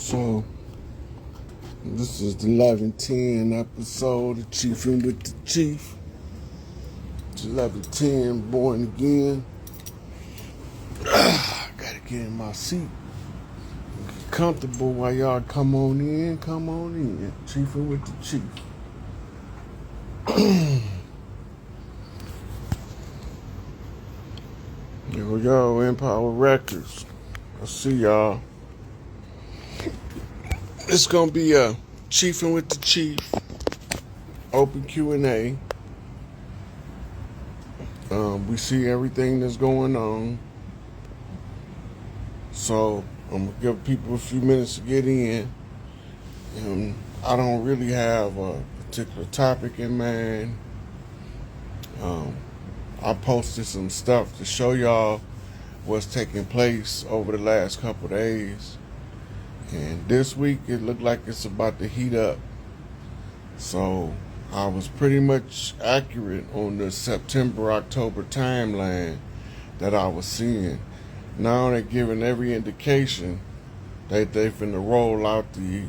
So this is the 11:10 episode of Chiefing with the Chief. It's 11:10, born again. Gotta get in my seat, get comfortable while y'all come on in. Come on in, Chiefing with the Chief. Here we go, Empower Records. I see y'all. It's gonna be a Chiefing with the Chief open Q&A. We see everything that's going on. So I'm gonna give people a few minutes to get in. I don't really have a particular topic in mind. Um, I posted some stuff to show y'all what's taking place over the last couple of days. And this week it looked like it's about to heat up. So I was pretty much accurate on the September-October timeline that I was seeing. Now they're giving every indication that they're finna roll out the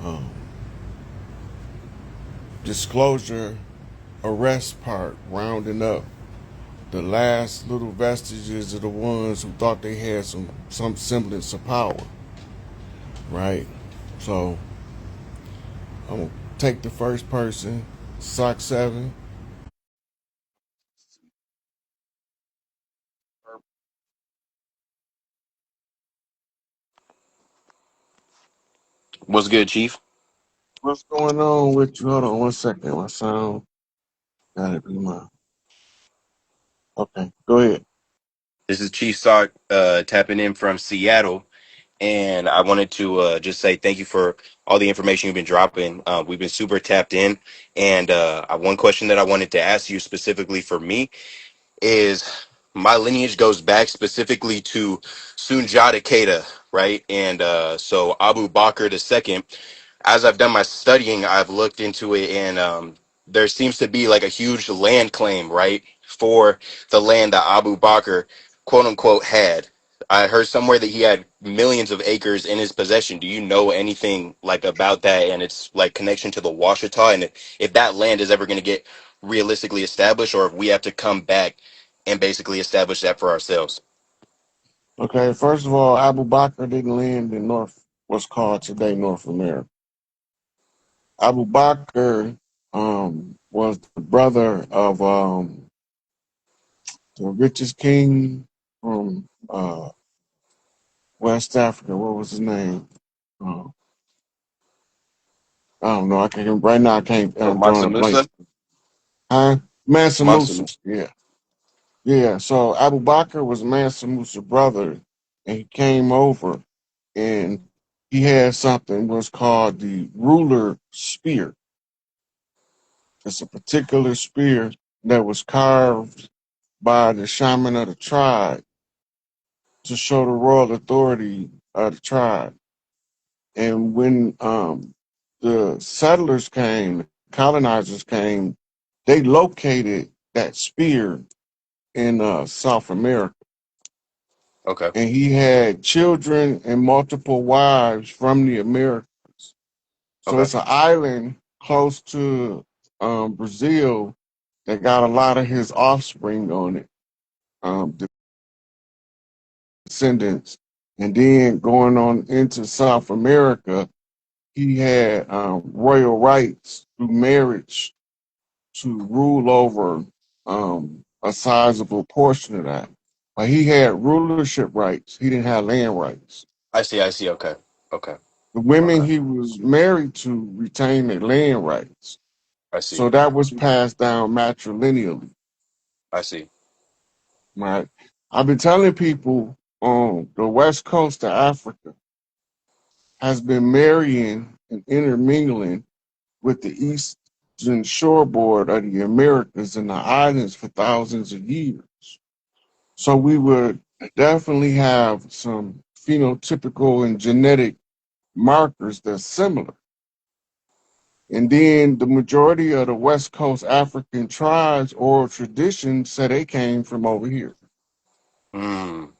um, disclosure arrest part, rounding up the last little vestiges of the ones who thought they had some semblance of power, right? So I'm gonna take the first person, Sock 7. What's good, Chief? What's going on with you? Hold on one second. My sound gotta be my okay. Go ahead. This is Chief Sock tapping in from Seattle, and I wanted to just say thank you for all the information you've been dropping. We've been super tapped in, and one question that I wanted to ask you specifically for me is my lineage goes back specifically to Sunjata Keita, right? And so Abu Bakr II, as I've done my studying, I've looked into it, and there seems to be like a huge land claim, right, for the land that Abu Bakr, quote unquote, had. I heard somewhere that he had millions of acres in his possession. Do you know anything like about that and its like connection to the Washita, and if that land is ever going to get realistically established, or if we have to come back and basically establish that for ourselves? Okay, first of all, Abu Bakr didn't land in what's called today North America. Abu Bakr was the brother of the richest king from West Africa. What was his name? Uh, I don't know. I can't right now. I can't. So I'm drawing Mansa a blank. Musa. Huh? Mansa Mansa Musa. Musa. Yeah, yeah. So Abu Bakr was Mansa Musa's brother, and he came over, and he had something was called the ruler spear. It's a particular spear that was carved by the shaman of the tribe to show the royal authority of the tribe. And when the settlers came, colonizers came, they located that spear in South America. Okay. And he had children and multiple wives from the Americas. So Okay. it's an island close to Brazil that got a lot of his offspring on it, descendants. And then going on into South America, he had royal rights through marriage to rule over a sizable portion of that. But he had rulership rights. He didn't have land rights. I see. I see. Okay. Okay. The women Okay. he was married to retained their land rights. I see. So that was passed down matrilineally, I see. right? I've been telling people on the west coast of Africa has been marrying and intermingling with the eastern shoreboard of the Americas and the islands for thousands of years. So we would definitely have some phenotypical and genetic markers that's similar. And then the majority of the West Coast African tribes oral traditions say they came from over here, Mm.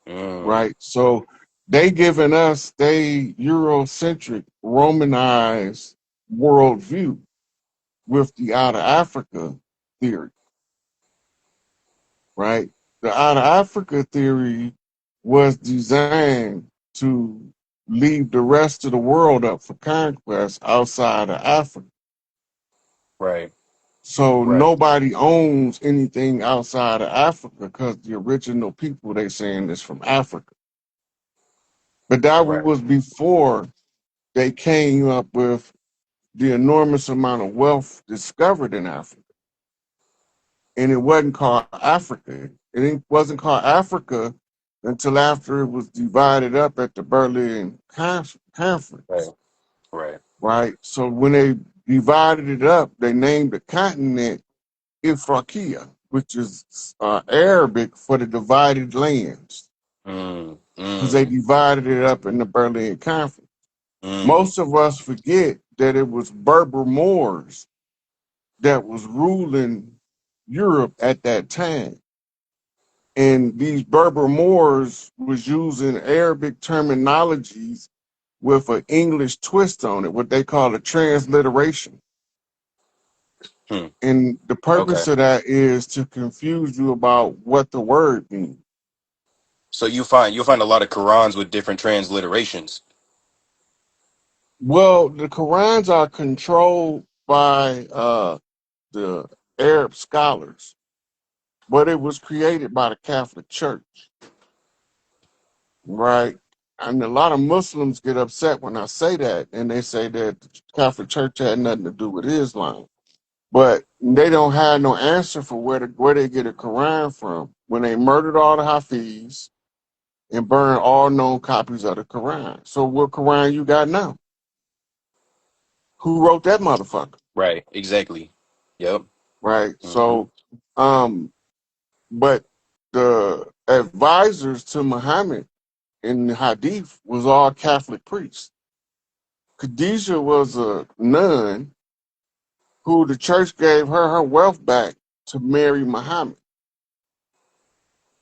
Mm. right? So they giving us they Eurocentric Romanized worldview with the out of Africa theory, right? The out of Africa theory was designed to leave the rest of the world up for conquest outside of Africa. Right. So Right. nobody owns anything outside of Africa because the original people they saying is from Africa. But that Right. was before they came up with the enormous amount of wealth discovered in Africa. And it wasn't called Africa. It wasn't called Africa until after it was divided up at the Berlin Right. Conference, Right. right? So when they divided it up, they named the continent Ifriqiya, which is Arabic for the divided lands, Mm, because they mm, divided it up in the Berlin Conference. mm. Most of us forget that it was Berber Moors that was ruling Europe at that time. And these Berber Moors was using Arabic terminologies with an English twist on it, what they call a transliteration. Hmm. And the Okay. purpose of that is to confuse you about what the word means. So you'll find a lot of Qurans with different transliterations. Well, the Qurans are controlled by the Arab scholars, but it was created by the Catholic Church, right? And a lot of Muslims get upset when I say that, and they say that the Catholic Church had nothing to do with Islam. But they don't have no answer for where they get a Quran from when they murdered all the Hafiz and burned all known copies of the Quran. So what Quran you got now? Who wrote that motherfucker? Right. Exactly. Yep. Right. Hmm. So, um, but the advisors to Muhammad in the Hadith was all Catholic priests. Khadijah was a nun who the church gave her wealth back to marry Muhammad.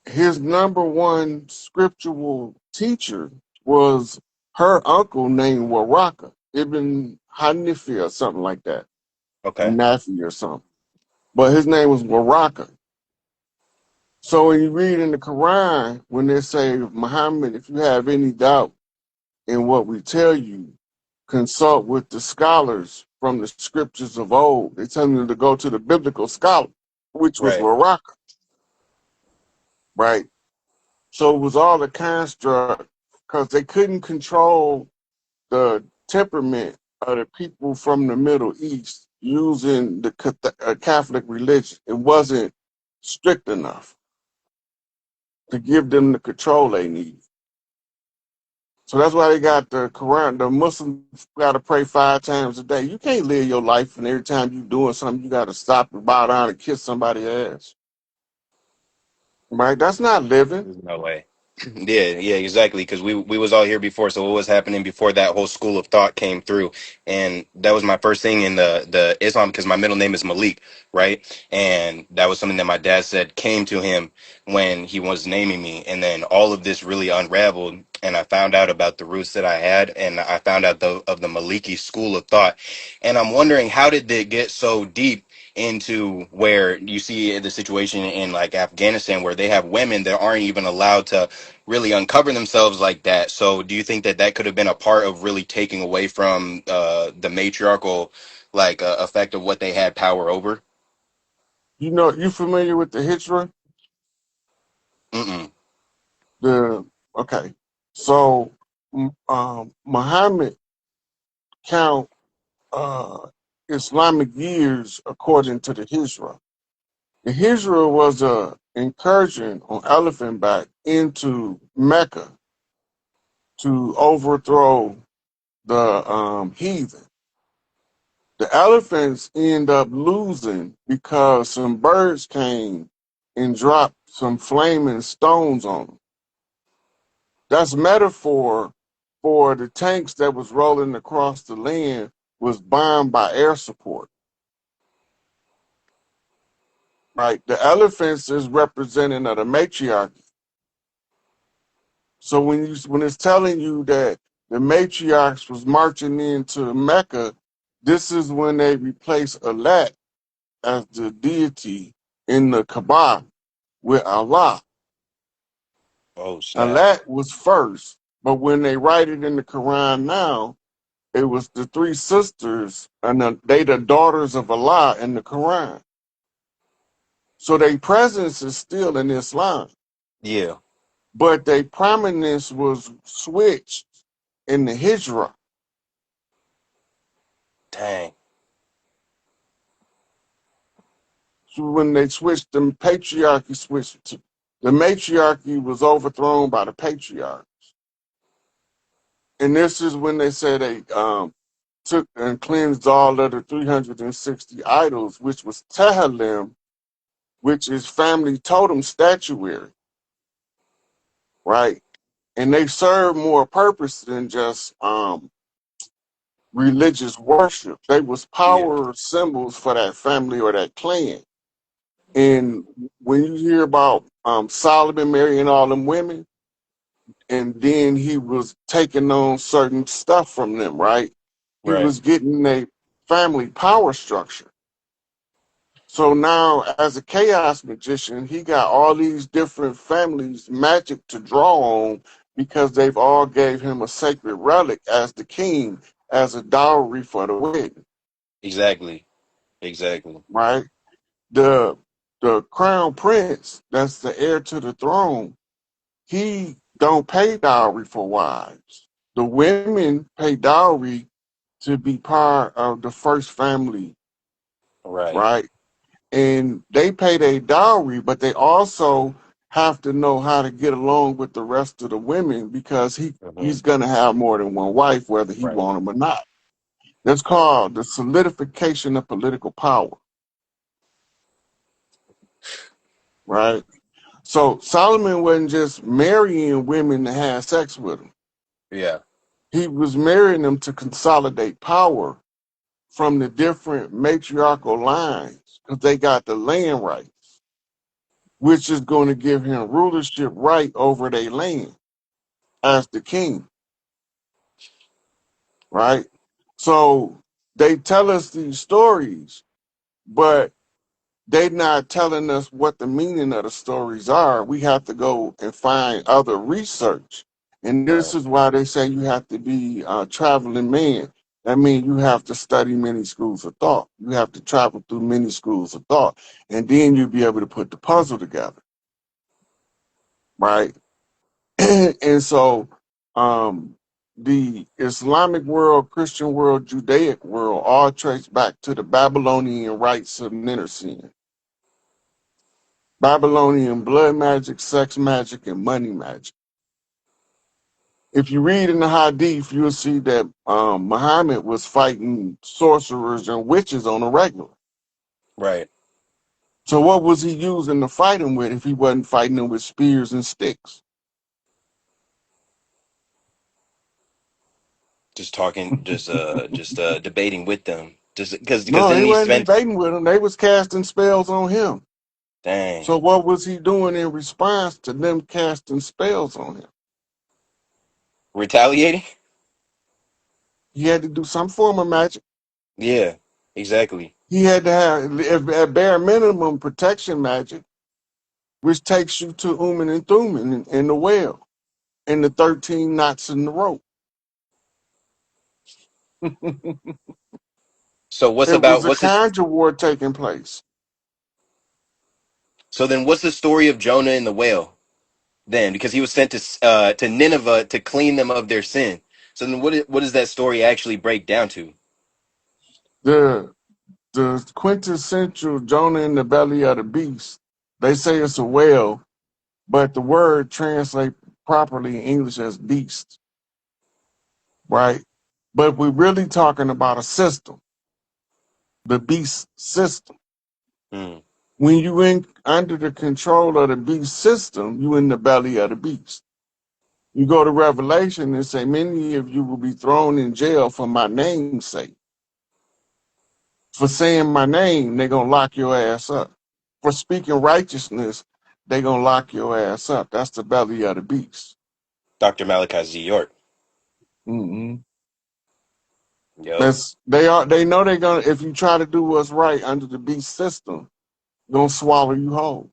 His number one scriptural teacher was her uncle named Waraka, Ibn Hanifi or something like that, or Okay. Nafi or something. But his name was Waraka. So when you read in the Quran, when they say, Muhammad, if you have any doubt in what we tell you, consult with the scholars from the scriptures of old. They tell you to go to the biblical scholar, which was Right. Waraka, right? So it was all a construct because they couldn't control the temperament of the people from the Middle East using the Catholic religion. It wasn't strict enough to give them the control they need. So that's why they got the Quran. The Muslims got to pray 5 times a day. You can't live your life and every time you doing something, you got to stop and bow down and kiss somebody's ass. Right? That's not living. There's no way. Yeah, yeah, exactly. Because we was all here before. So what was happening before that whole school of thought came through, and that was my first thing in the Islam because my middle name is Malik, right? And that was something that my dad said came to him when he was naming me, and then all of this really unraveled, and I found out about the roots that I had, and I found out of the Maliki school of thought, and I'm wondering how did they get so deep into where you see the situation in like Afghanistan where they have women that aren't even allowed to really uncover themselves like that. So do you think that that could have been a part of really taking away from the matriarchal effect of what they had power over? You know, you familiar with the Hijra? Mm-mm. The okay. So Muhammad count uh, Islamic years according to the Hijra. The Hijra was a incursion on elephant back into Mecca to overthrow the heathen. The elephants end up losing because some birds came and dropped some flaming stones on them. That's metaphor for the tanks that was rolling across the land was bombed by air support. Right, the elephants is representing of the matriarchy. So when it's telling you that the matriarchs was marching into Mecca, this is when they replace Alat as the deity in the Kaaba with Allah. Oh snap! Alat was first, but when they write it in the Quran now, it was the three sisters, and they the daughters of Allah in the Quran. So their presence is still in Islam, Yeah, but their prominence was switched in the Hijrah. dang. So when they switched, the patriarchy switched to the matriarchy was overthrown by the patriarch. And this is when they said they took and cleansed all of the 360 idols, which was Tehillim, which is family totem statuary, right? And they serve more purpose than just religious worship. They was Yeah, power symbols for that family or that clan. And when you hear about Solomon marrying all them women, and then he was taking on certain stuff from them, right? He right. was getting a family power structure. So now, as a chaos magician, he got all these different families magic to draw on because they've all gave him a sacred relic as the king, as a dowry for the wedding, Exactly, exactly. right? The the crown prince, that's the heir to the throne, he don't pay dowry for wives. The women pay dowry to be part of the first family, Right. right? And they pay their dowry, but they also have to know how to get along with the rest of the women because Hmm. he's gonna have more than one wife, whether he Right. want them or not. That's called the solidification of political power, right? So Solomon wasn't just marrying women to have sex with them. Yeah. He was marrying them to consolidate power from the different matriarchal lines because they got the land rights, which is going to give him rulership right over their land as the king, right? So they tell us these stories, but they're not telling us what the meaning of the stories are. We have to go and find other research. And this Right. is why they say you have to be a traveling man. That means you have to study many schools of thought. You have to travel through many schools of thought. And then you'll be able to put the puzzle together, right? And so um, the Islamic world, Christian world, Judaic world all trace back to the Babylonian rites of Ninursin. Babylonian blood magic, sex magic, and money magic. If you read in the Hadith, you'll see that Muhammad was fighting sorcerers and witches on a regular. Right. So what was he using to fight them with if he wasn't fighting them with spears and sticks? Just talking, just debating with them. Just because No, then he he wasn't spent. debating with them. They was casting spells on him. Dang. So what was he doing in response to them casting spells on him? Retaliating? He had to do some form of magic. Yeah. Exactly. He had to have, at bare minimum, protection magic, which takes you to Uman and Thuman in the well and the 13 knots in the rope. So what's It was about a what's this? conjure war taking place. So then, what's the story of Jonah and the whale? Then, because he was sent to Nineveh to clean them of their sin. So then, what does that story actually break down to? The the quintessential Jonah in the belly of the beast. They say it's a whale, but the word translates properly in English as beast, right? But we're really talking about a system, the beast system. Hmm. When you in under the control of the beast system, you in the belly of the beast. You go to Revelation and say, many of you will be thrown in jail for my name's sake. For saying my name, they're gonna lock your ass up. For speaking righteousness, they're gonna lock your ass up. That's the belly of the beast. Dr. Malachi Z. York. Mm-mm. Yep. They know they're gonna, if you try to do what's right under the beast system, gonna swallow you whole.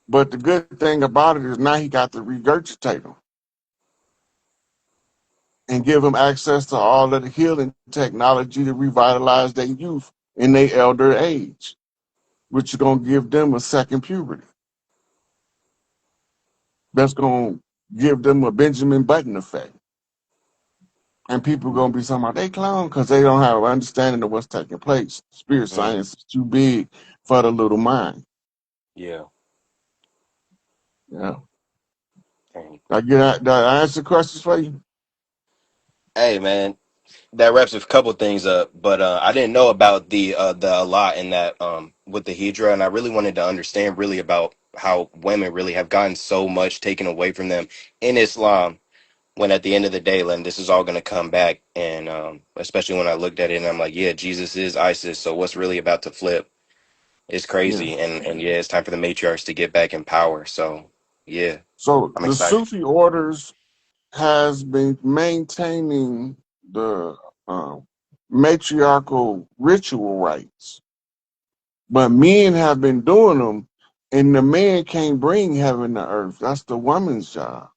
But the good thing about it is now he got to regurgitate them and give them access to all of the healing technology to revitalize their youth in their elder age, which is gonna give them a second puberty. That's gonna give them a Benjamin Button effect. And people gonna be talking about they clone because they don't have an understanding of what's taking place. Spirit Mm, science is too big for the little mind. yeah. Yeah. Dang. Did I answer questions for you? Hey, man, that wraps a couple things up, but I didn't know about the Allah in that with the Hijra, and I really wanted to understand really about how women really have gotten so much taken away from them in Islam. When at the end of the day, Len, this is all going to come back, and especially when I looked at it, and I'm like, yeah, Jesus is ISIS. So what's really about to flip? It's Yeah. crazy, and yeah, it's time for the matriarchs to get back in power. So yeah, So I'm the excited. Sufi orders has been maintaining the matriarchal ritual rites, but men have been doing them, and the man can't bring heaven to earth. That's the woman's job.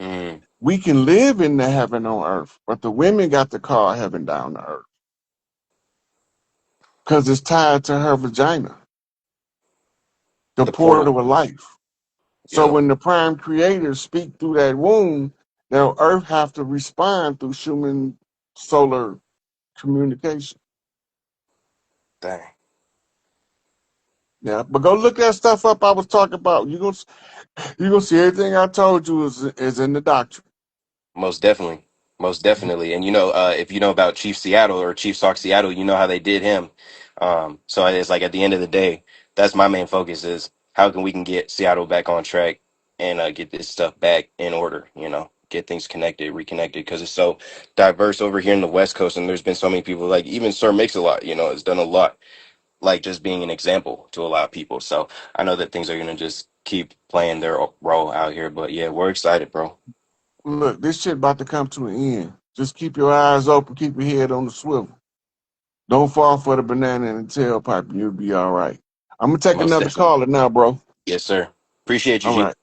Mm, We can live in the heaven on earth, but the women got to call heaven down to earth because it's tied to her vagina, the the portal. portal of life. So Yep. when the prime creators speak through that womb, now earth have to respond through Schumann solar communication. Dang. Yeah, but go look that stuff up I was talking about. You gonna see everything I told you is in the doctrine. Most definitely. Most definitely. And if you know about Chief Seattle or Chief Sock Seattle, you know how they did him. So it's like at the end of the day, that's my main focus is how can we can get Seattle back on track and get this stuff back in order, get things connected, reconnected, because it's so diverse over here in the West Coast. And there's been so many people, like even Sir Mix-a-Lot, has done a lot, like just being an example to a lot of people. So I know that things are going to just keep playing their role out here. But yeah, we're excited, bro. Look, this shit about to come to an end. Just keep your eyes open, keep your head on the swivel. Don't fall for the banana in the tailpipe, and you'll be all right. I'm gonna take Most another definitely. caller now, bro. Yes, sir. Appreciate you, All G. right.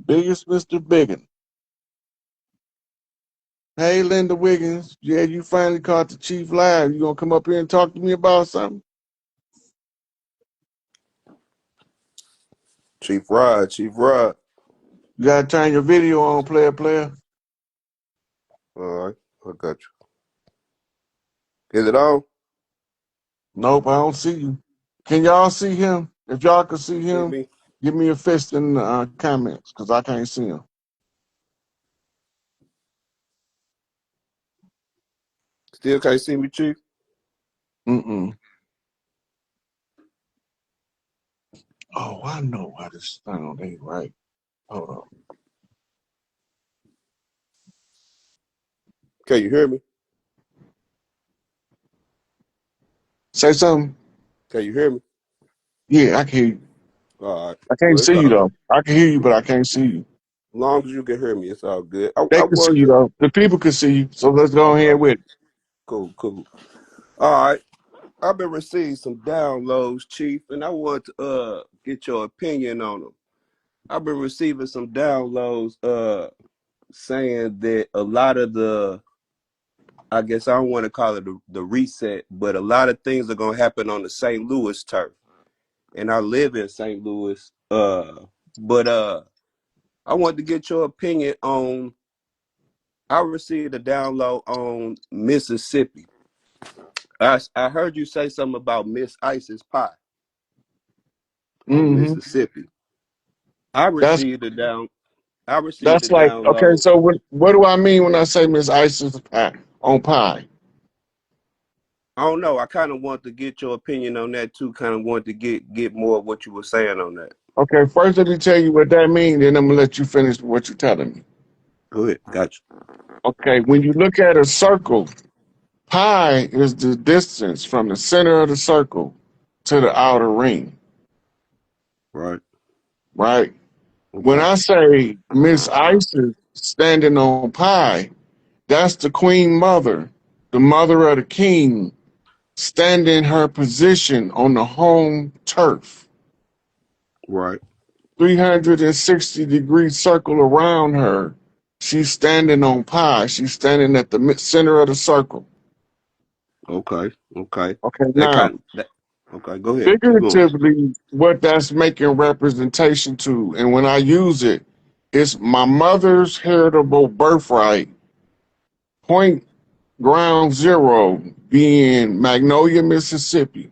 Biggest Mr. Biggin. Hey, Linda Wiggins. Yeah, you finally caught the chief live. You gonna come up here and talk to me about something? Chief Rod, Chief Rod. You gotta turn your video on, player. All right, I got you. Is it on? Nope, I don't see you. Can y'all see him? If y'all can see See him, me? give me a fist in the comments because I can't see him. Still can't see me, Chief? Mm-mm. Oh, I know why this sound ain't right. Hold on. Can you hear me? Say something. Can you hear me? Yeah, I can hear you. All right. I can't Well, it's see all you good. though. I can hear you, but I can't see you. As long as you can hear me, it's all good. They I can see wanted you to. though. The people can see you. So let's go ahead Okay. with it. Cool, cool. All right. I've been receiving some downloads, Chief, and I want to get your opinion on them. I've been receiving some downloads saying that a lot of I guess I don't want to call it the reset, but a lot of things are gonna happen on the St. Louis turf. And I live in St. Louis. But I wanted to get your opinion on. I received a download on Mississippi. I heard you say something about Miss Isis pie on Mm-hmm. Mississippi. I That's received a down. I received a that's like okay. download. So what do I mean when I say Miss Isis pie on pie? I don't know. I kind of want to get your opinion on that too. Kind of want to get more of what you were saying on that. Okay, first let me tell you what that means, then I'm gonna let you finish what you're telling me. Go ahead. Gotcha. Okay, when you look at a circle, pi is the distance from the center of the circle to the outer ring, Right. right? When Okay. I say Miss Isis standing on pi, that's the queen mother, the mother of the king, standing her position on the home turf. Right. 360-degree circle around her. She's standing on pi. She's standing at the center of the circle. Okay. Okay. Okay, That now kind of that. Okay. Go ahead. Keep going. figuratively, what that's making representation to, and when I use it, it's my mother's heritable birthright, point ground zero being Magnolia, Mississippi.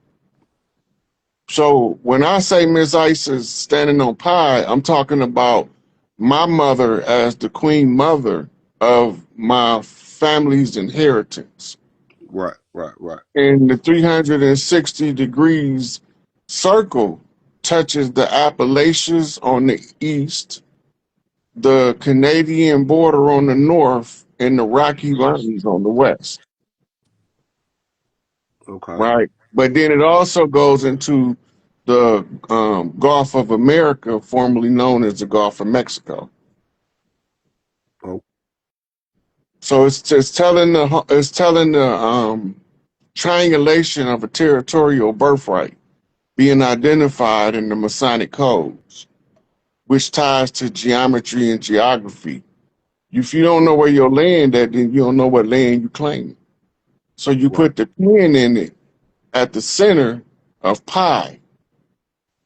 So when I say Miss Isis standing on pi, I'm talking about my mother as the queen mother of my family's inheritance. Right. Right. Right. And the 360 degrees circle touches the Appalachians on the east, the Canadian border on the north, and the Rocky Mountains on the west, Okay. right? But then it also goes into the Gulf of America, formerly known as the Gulf of Mexico. Oh. So it's telling the triangulation of a territorial birthright being identified in the Masonic codes, which ties to geometry and geography. If you don't know where your land at, then you don't know what land you claim. So you Right. put the pin in it at the center of pi,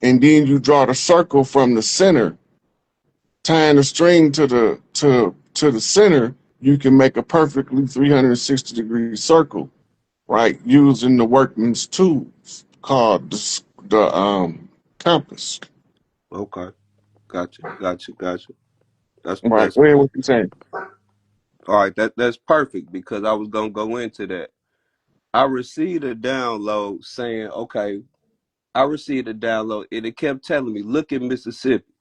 and then you draw the circle from the center, tying the string to the center. You can make a perfectly 360-degree circle, right? Using the workman's tools called the compass. Okay. Gotcha. Gotcha. Gotcha. Right. That's Well, what you saying? all right. That's perfect because I was gonna go into that. I received a download saying, okay, I received a download and it kept telling me, look at Mississippi,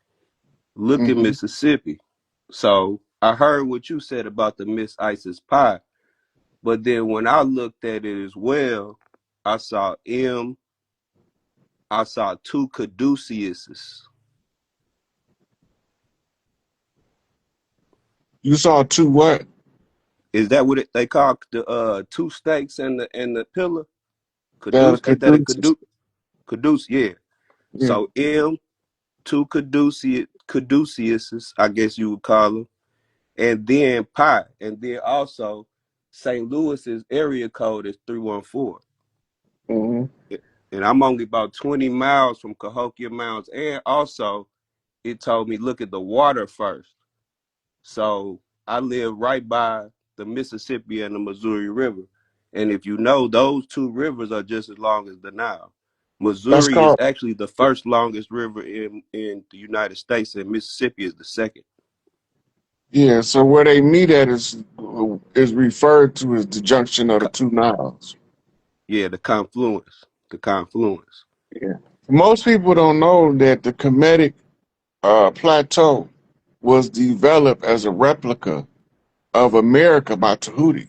look at Mm-hmm. Mississippi. So I heard what you said about the Miss Isis pie, but then when I looked at it as well, I saw M, I saw two caduceuses. You saw two what? Is that what they call the two snakes and the pillar? That Caduce, ain't that a caduceus. caduce? Yeah. Yeah. So M, two caduceuses, I guess you would call them, and then pi, and then also St. Louis's area code is 314. Mm-hmm. And I'm only about 20 miles from Cahokia Mounds. And also, it told me look at the water first. So I live right by the Mississippi and the Missouri River. And if you know, those two rivers are just as long as the Nile. That's Missouri is called, actually the first longest river in the United States, and Mississippi is the second. yeah. So where they meet at is referred to as the junction of the two Niles. Yeah, the confluence. The confluence. Yeah. Most people don't know that the Kemetic Plateau was developed as a replica of America by Tahuti.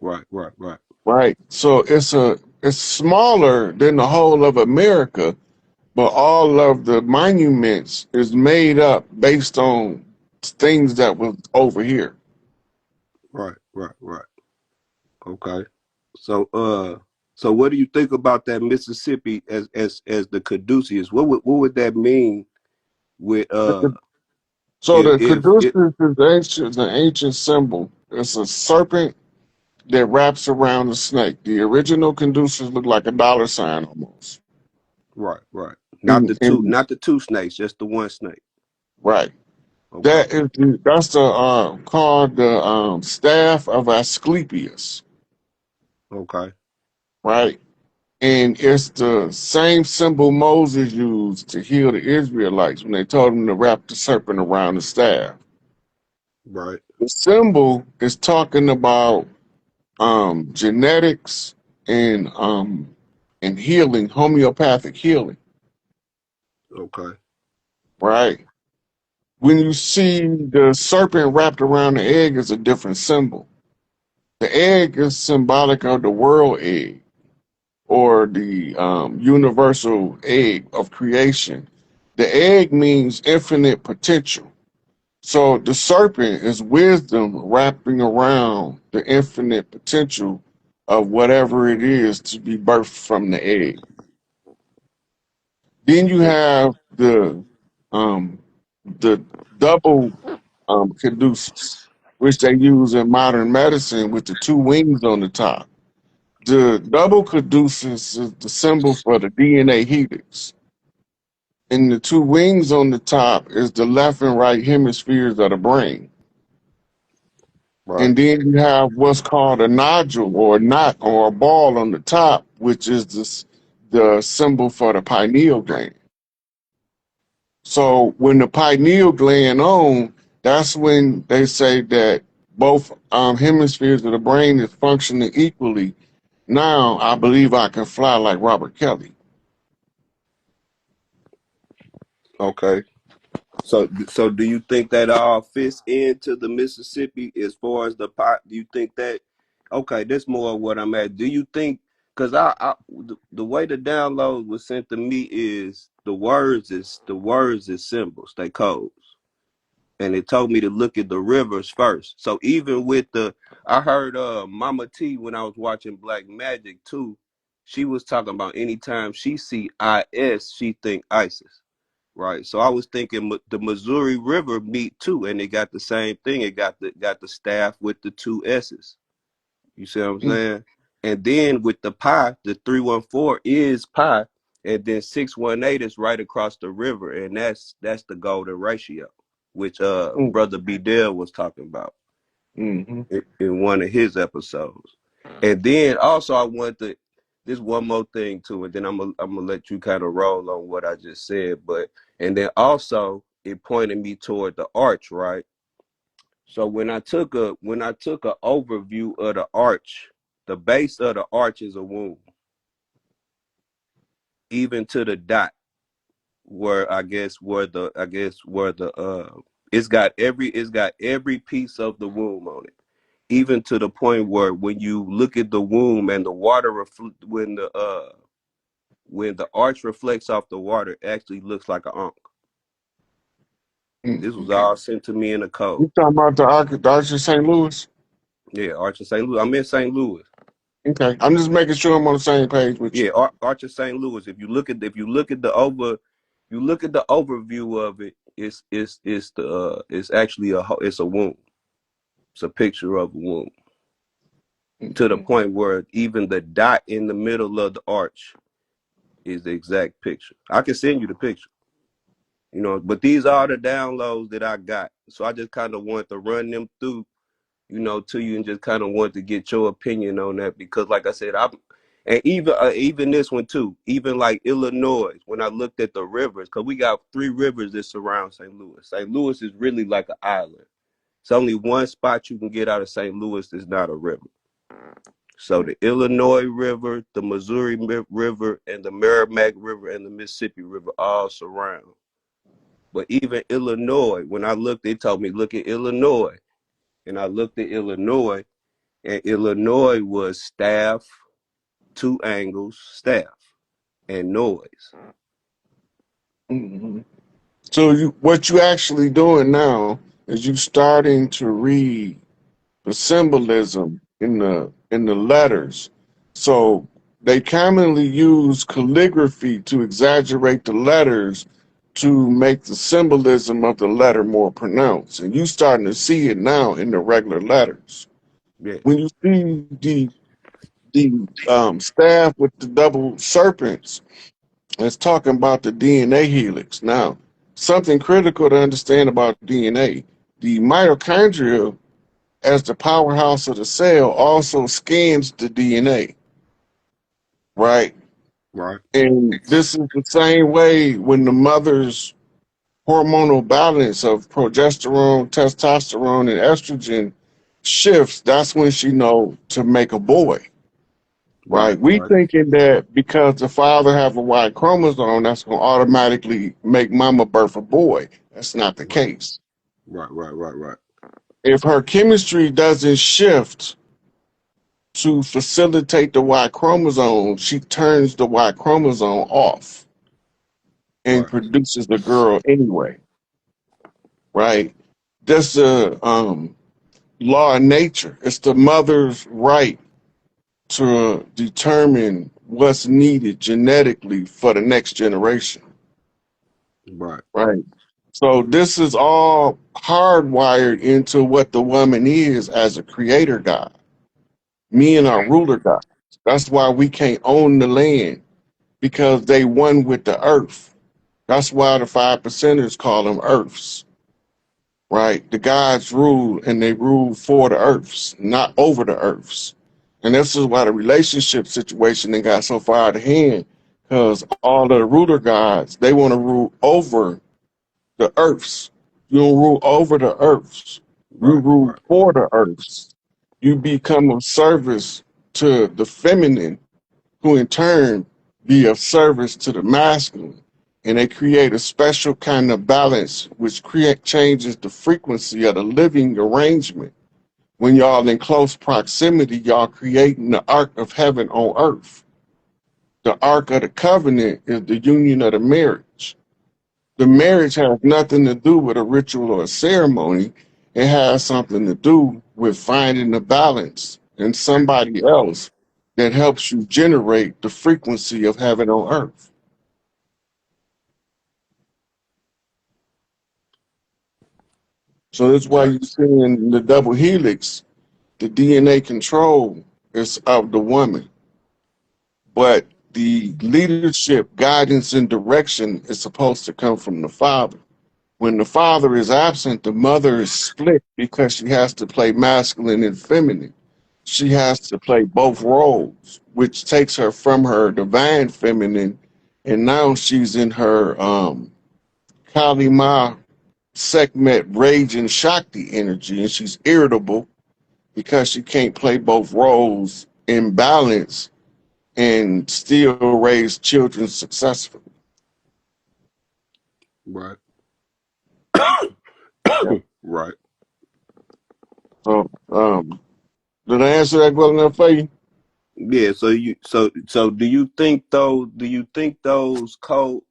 Right, right, right. Right. So it's smaller than the whole of America, but all of the monuments is made up based on things that was over here. Right, right, right. Okay. So so what do you think about that Mississippi as the caduceus? What would that mean with So the if it caduceus is an ancient symbol. It's a serpent that wraps around a snake. The original caduceus looked like a dollar sign almost. right, right. And Not the two snakes, just the one snake. right. Okay. That's the called the staff of Asclepius, Okay. right? And it's the same symbol Moses used to heal the Israelites when they told him to wrap the serpent around the staff. Right. The symbol is talking about genetics and healing, homeopathic healing, Okay. right? When you see the serpent wrapped around the egg is a different symbol. The egg is symbolic of the world egg or the universal egg of creation. The egg means infinite potential. So the serpent is wisdom wrapping around the infinite potential of whatever it is to be birthed from the egg. Then you Yeah. have um, the double caduceus, which they use in modern medicine with the two wings on the top. The double caduceus is the symbol for the DNA helix, and the two wings on the top is the left and right hemispheres of the brain. Right. And then you have what's called a nodule or a knot or a ball on the top, which is the symbol for the pineal gland. So when the pineal gland on, that's when they say that both hemispheres of the brain is functioning equally. Now I believe I can fly like Robert Kelly. Okay. So do you think that all fits into the Mississippi as far as the pot? Do you think that? Okay, that's more of what I'm at. Do you think? Because the way the download was sent to me is the words is symbols, they codes, and it told me to look at the rivers first. So even with I heard Mama T when I was watching Black Magic too. She was talking about anytime she see IS, she think ISIS. Right. So I was thinking the Missouri River meet too, and it got the same thing. It got the staff with the two S's. You see what I'm Mm, saying? And then with the pi, the 314 is pi, and then 618 is right across the river, and that's the golden ratio, which mm, Brother Bedell was talking about mm-hmm. in one of his episodes. And then also I want to this one more thing too, and then I'm gonna let you kind of roll on what I just said. But and then also it pointed me toward the arch, right? So when I took a overview of the arch, the base of the arch is a womb, even to the dot where it's got every piece of the womb on it, even to the point where when you look at the womb and the water when the arch reflects off the water, it actually looks like an ankh. Mm, This was okay. all sent to me in the code. You talking about the Arch of St. Louis? Yeah, Arch of St. Louis. I'm in St. Louis. Okay. I'm just making sure I'm on the same page with you. Yeah, Arch of St. Louis. If you look at the overview of it, it's actually it's a womb. It's a picture of a womb. To the Mm-hmm. point where even the dot in the middle of the arch is the exact picture. I can send you the picture. But these are the downloads that I got. So I just kind of want to run them through, to you, and just kind of want to get your opinion on that because, like I said, and even this one too, even like Illinois, when I looked at the rivers, because we got 3 rivers that surround St. Louis. St. Louis is really like an island. It's only one spot you can get out of St. Louis that's not a river. So the Illinois River, the Missouri River, and the Merrimack River and the Mississippi River all surround. But even Illinois, when I looked, they told me look at Illinois, and I looked at Illinois, and Illinois was staff, 2 angles, staff, and noise. Mm-hmm. So what you actually doing now is you starting to read the symbolism in the letters. So they commonly use calligraphy to exaggerate the letters to make the symbolism of the letter more pronounced. And you starting to see it now in the regular letters. Yeah, When you see the staff with the double serpents, it's talking about the DNA helix. Now, something critical to understand about DNA: the mitochondria, as the powerhouse of the cell, also scans the DNA, right? right, And this is the same way when the mother's hormonal balance of progesterone, testosterone, and estrogen shifts. That's when she know to make a boy, right, right? We right. thinking that because the father have a Y chromosome, that's going to automatically make mama birth a boy. That's not the Right. case. Right. Right. Right. Right. If her chemistry doesn't shift to facilitate the Y chromosome, she turns the Y chromosome off and Right. produces the girl anyway, right? That's the law of nature. It's the mother's right to determine what's needed genetically for the next generation, Right. right? So this is all hardwired into what the woman is as a creator god. Me and our ruler gods. That's why we can't own the land because they one with the earth. That's why the 5%ers call them earths, right? The gods rule and they rule for the earths, not over the earths. And this is why the relationship situation then got so far out of hand because all the ruler gods, they want to rule over the earths. You don't rule over the earths. You Right. rule Right. for the earths. You become of service to the feminine, who in turn be of service to the masculine. And they create a special kind of balance which changes the frequency of the living arrangement. When y'all in close proximity, y'all creating the ark of heaven on earth. The ark of the covenant is the union of the marriage. The Right. marriage has nothing to do with a ritual or a ceremony. It has something to do with finding the balance in somebody else that helps you generate the frequency of heaven on earth. So that's why you Gotcha. see in the double helix, the DNA control is of the woman, but the leadership, guidance, and direction is supposed to come from the father. When the father is absent, the mother is split because she has to play masculine and feminine. She has to play both roles, which takes her from her divine feminine, and now she's in her Kali Ma Sekhmet rage and Shakti energy, and she's irritable because she can't play both roles in balance and still raise children successfully. Right. Yeah. Right. So, did I answer that well enough for you? Yeah. So do you think though? Do you think those code?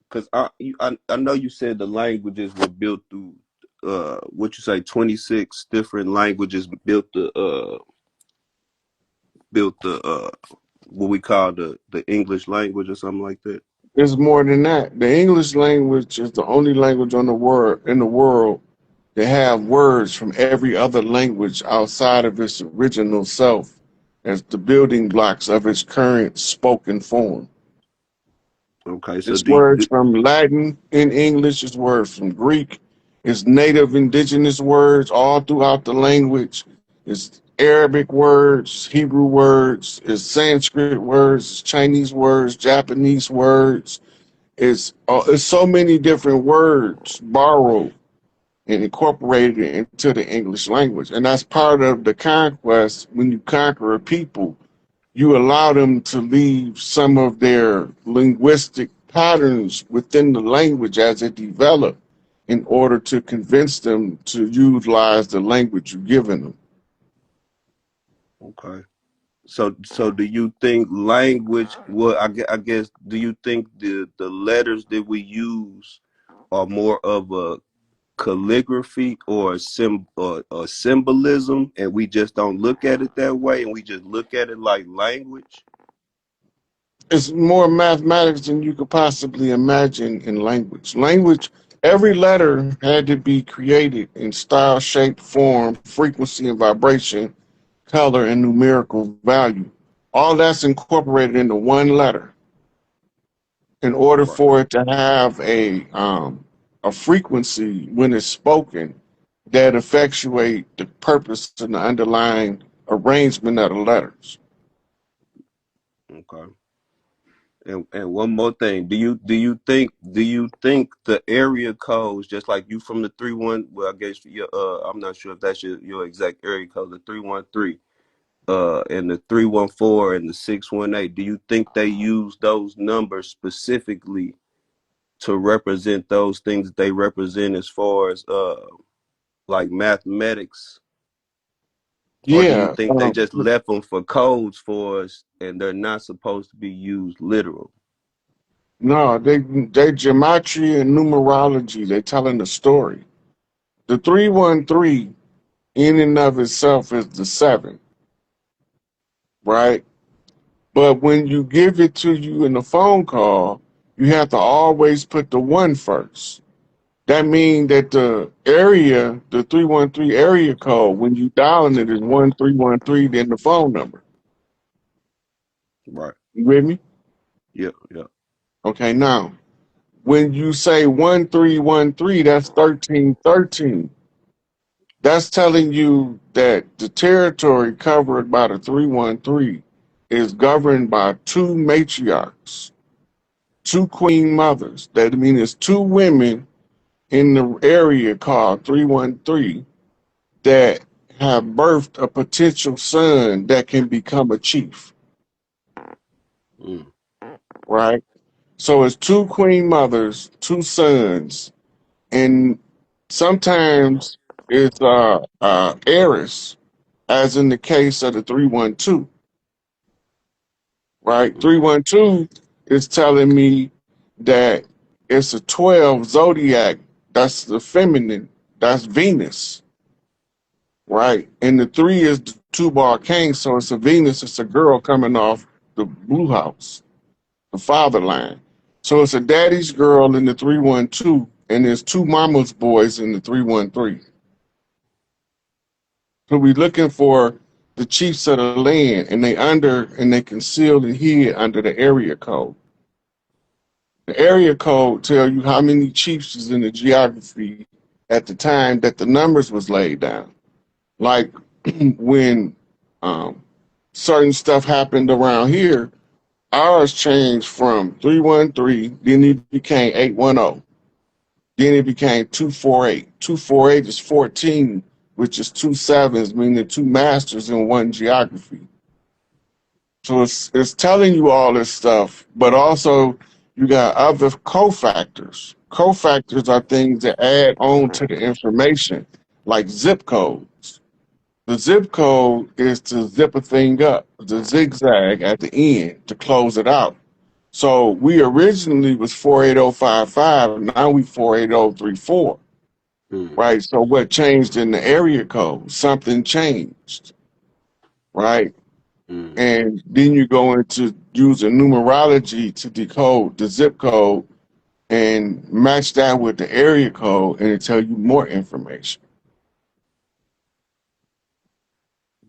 Because I know you said the languages were built through what you say 26 different languages built the what we call the English language or something like that. It's more than that. The English language is the only language on the world in the world that have words from every other language outside of its original self as the building blocks of its current spoken form. Okay, so It's words from Latin in English, it's words from Greek, it's native indigenous words all throughout the language. It's Arabic words, Hebrew words, it's Sanskrit words, it's Chinese words, Japanese words. It's so many different words borrowed and incorporated into the English language. And that's part of the conquest. When you conquer a people, you allow them to leave some of their linguistic patterns within the language as it developed in order to convince them to utilize the language you've given them. okay. So do you think language? Well, I guess do you think the letters that we use are more of a calligraphy or or symbolism, and we just don't look at it that way, and we just look at it like language? It's more mathematics than you could possibly imagine in language. Language, every letter had to be created in style, shape, form, frequency, and vibration, color, and numerical value. All that's incorporated into one letter in order Right. for it to have a frequency when it's spoken that effectuate the purpose and the underlying arrangement of the letters. Okay. And one more thing, do you think the area codes, just like you from the 3-1, well, I guess I'm not sure if that's your exact area code, the 313, and the 314 and the 618, do you think they use those numbers specifically to represent those things that they represent as far as like mathematics? Or do you Yeah. think they just left them for codes for us and they're not supposed to be used literal? No, they gematria and numerology. They're telling the story. The 313 in and of itself is the 7, right? But when you give it to you in a phone call, you have to always put the 1 first. That means that the 313 area code, when you dialing it is 1313, then the phone number. Right. You with me? Yeah, yeah. Okay, now when you say 1313, that's 1313. That's telling you that the territory covered by the 313 is governed by 2 matriarchs, 2 queen mothers. That means it's 2 women in the area called 313 that have birthed a potential son that can become a chief, Mm. right? So it's 2 queen mothers, 2 sons, and sometimes it's heiress, as in the case of the 312, right? Mm. 312 is telling me that it's a 12 zodiac. That's the feminine. That's Venus, right? And the 3 is the 2 bar king, so it's a Venus. It's a girl coming off the blue house, the father line. So it's a daddy's girl in the 312, and there's 2 mama's boys in the 313. So we looking for the chiefs of the land, and they concealed and hid under the area code. The area code tell you how many chiefs is in the geography at the time that the numbers was laid down. Like when um, certain stuff happened around here, ours changed from 313, then it became 810, then it became 248. 248 is 14, which is 2 sevens, meaning 2 masters in 1 geography. So it's telling you all this stuff, but also you got other cofactors. Cofactors are things that add on to the information, like zip codes. The zip code is to zip a thing up, the zigzag at the end to close it out. So we originally was 48055, now we 48034, Mm. right? So what changed in the area code? Something changed, right? Mm. And then you go into using numerology to decode the zip code and match that with the area code, and it tell you more information.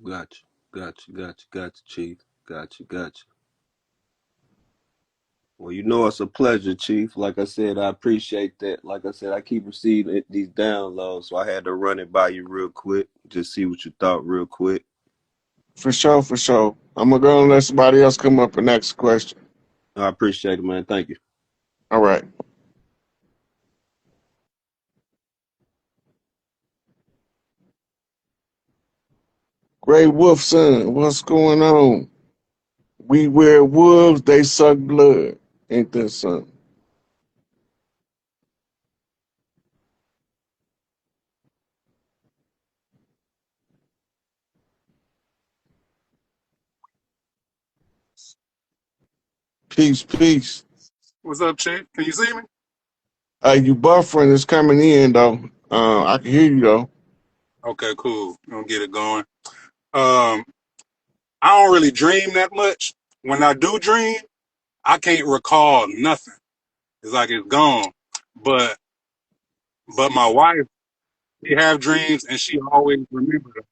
Gotcha. Gotcha. Gotcha. Gotcha, Chief. Gotcha. Gotcha. Well, you know it's a pleasure, Chief. Like I said, I appreciate that. Like I said, I keep receiving these downloads, so I had to run it by you real quick, just see what you thought real quick. For sure, for sure. I'm gonna go and let somebody else come up and next question. I appreciate it, man. Thank you. All right. Gray Wolf son, what's going on? We wear wolves, they suck blood. Ain't that something? Peace, peace. What's up, Chief? Can you see me? You buffering is coming in though. I can hear you though. Okay, cool. Gonna get it going. Um, I don't really dream that much. When I do dream, I can't recall nothing. It's like it's gone. But my wife, she have dreams and she always remember them.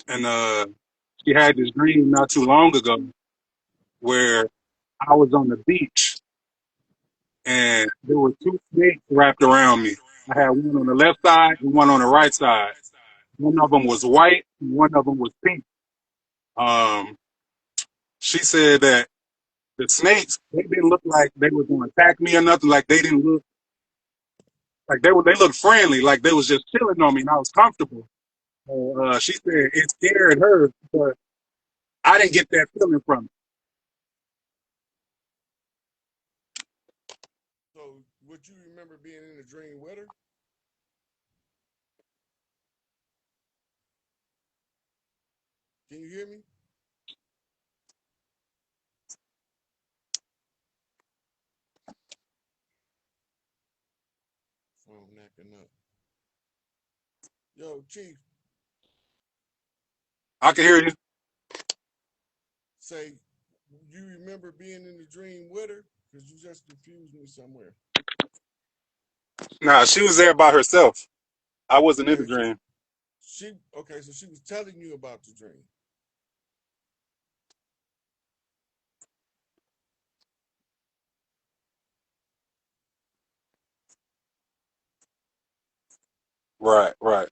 And she had this dream not too long ago where I was on the beach and there were 2 snakes wrapped around me. I had one on the left side and one on the right side. One of them was white and one of them was pink. Um, she said that the snakes, they didn't look like they were going to attack me or nothing. Like they didn't look like they looked friendly, like they was just chilling on me and I was comfortable. She said it scared her, but I didn't get that feeling from it. Would you remember being in a dream with her? Can you hear me? Phone knocking up. Yo, Chief, I can hear you. say you remember being in the dream with her? Because you just confused me somewhere. Nah, she was there by herself. I wasn't in the Okay, so dream. so she was telling you about the dream. Right, right.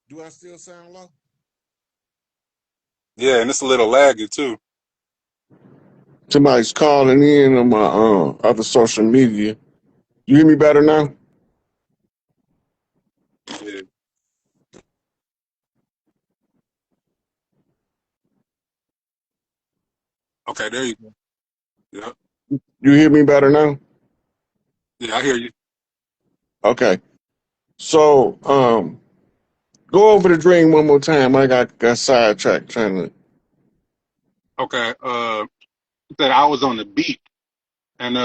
Do I still sound low? Yeah, and it's a little laggy too. Somebody's calling in on my other social media. You hear me better now? Yeah. Okay, there you go. Yeah, You hear me better now? yeah, I hear you. Okay. So go over the dream one more time. I got sidetracked trying to. Okay. She said I was on the beach, and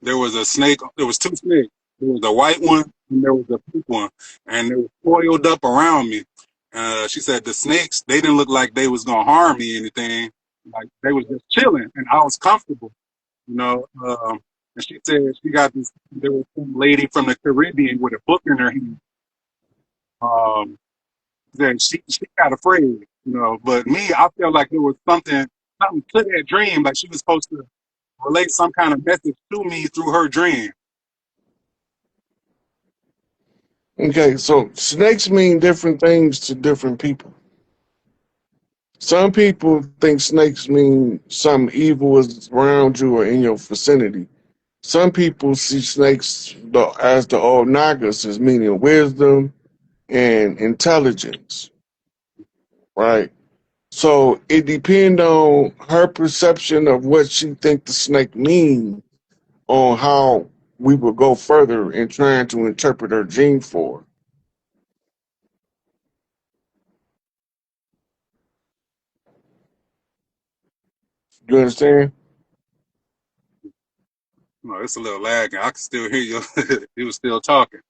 there was a snake. There was two snakes. There was a white one and there was a pink one, and they were coiled up around me. She said the snakes, they didn't look like they was gonna harm me or anything. Like they was just chilling, and I was comfortable, you know. And she said she got this. There was some lady from the Caribbean with a book in her hand. Um, then she got afraid, you know. But me, I felt like there was something to that dream. Like she was supposed to relate some kind of message to me through her dream. Okay, so snakes mean different things to different people. Some people think snakes mean some evil is around you or in your vicinity. Some people see snakes as the old Nagas as meaning wisdom and intelligence, right? So it depends on her perception of what she think the snake means on how we will go further in trying to interpret her gene for. You understand? No, it's a little lagging. I can still hear you. You was still talking.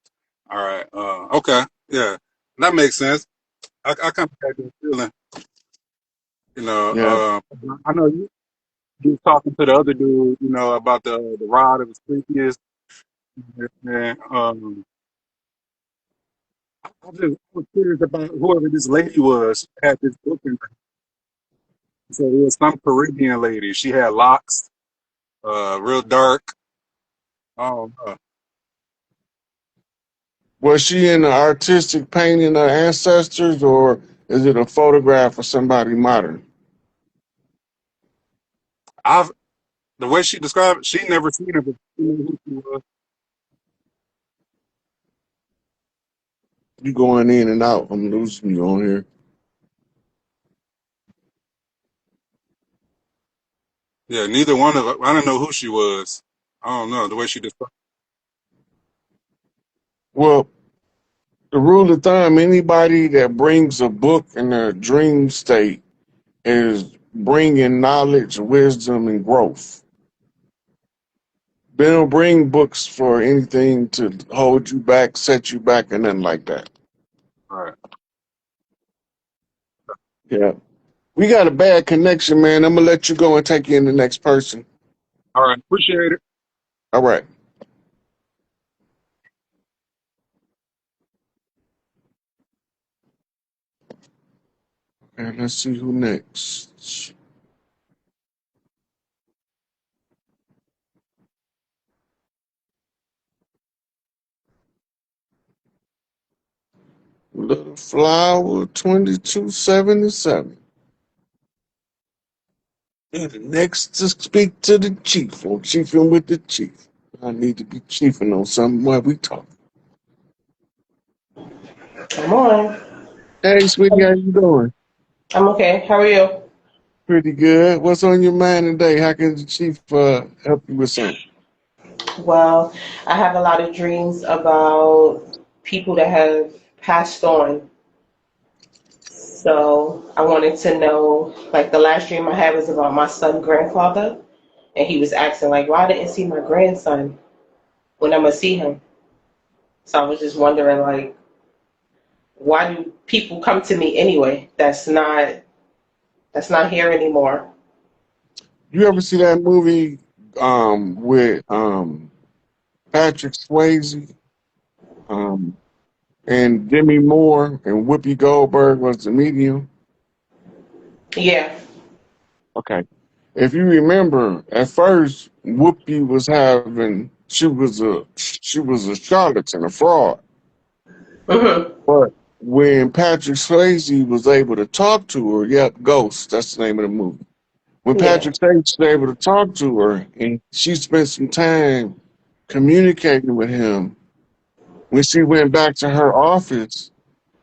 All right. Okay. Yeah, that makes sense. I kind of had that feeling. You know. Yeah. I know you was talking to the other dude. You know about the rod of his previous. And I was curious about whoever this lady was. She had this book in her. So it was some Caribbean lady. She had locks, real dark. Oh, Was she in the artistic painting of ancestors, or is it a photograph of somebody modern? I've the way she described it, she never seen her, but she knew who she was. You going in and out? I'm losing you on here. Yeah, neither one of us. I don't know who she was. I don't know the way she described. Well, the rule of thumb: anybody that brings a book in their dream state is bringing knowledge, wisdom, and growth. They don't bring books for anything to hold you back, set you back, and nothing like that. All right, Yeah. We got a bad connection, man. I'm gonna let you go and take in the next person. all right. Appreciate it. All right. And let's see who next. Little Flower 2277. And next to speak to the chief, or chiefing with the chief. I need to be chiefing on something while we talk. Good morning. Hey, sweetie, how you doing? I'm okay. How are you? Pretty good. What's on your mind today? How can the chief help you with something? Well, I have a lot of dreams about people that have passed on. So I wanted to know, like the last dream I had was about my son grandfather, and he was asking like, why I didn't see my grandson when I'm gonna see him? So I was just wondering like, why do people come to me anyway? That's not here anymore. You ever see that movie with Patrick Swayze um and Demi Moore and Whoopi Goldberg was the medium? Yeah. Okay. If you remember, at first Whoopi was having she was a charlatan, a fraud. Mhm. But when Patrick Swayze was able to talk to her, yep, Ghost, that's the name of the movie. When Yeah. Patrick Swayze was able to talk to her and she spent some time communicating with him, when she went back to her office,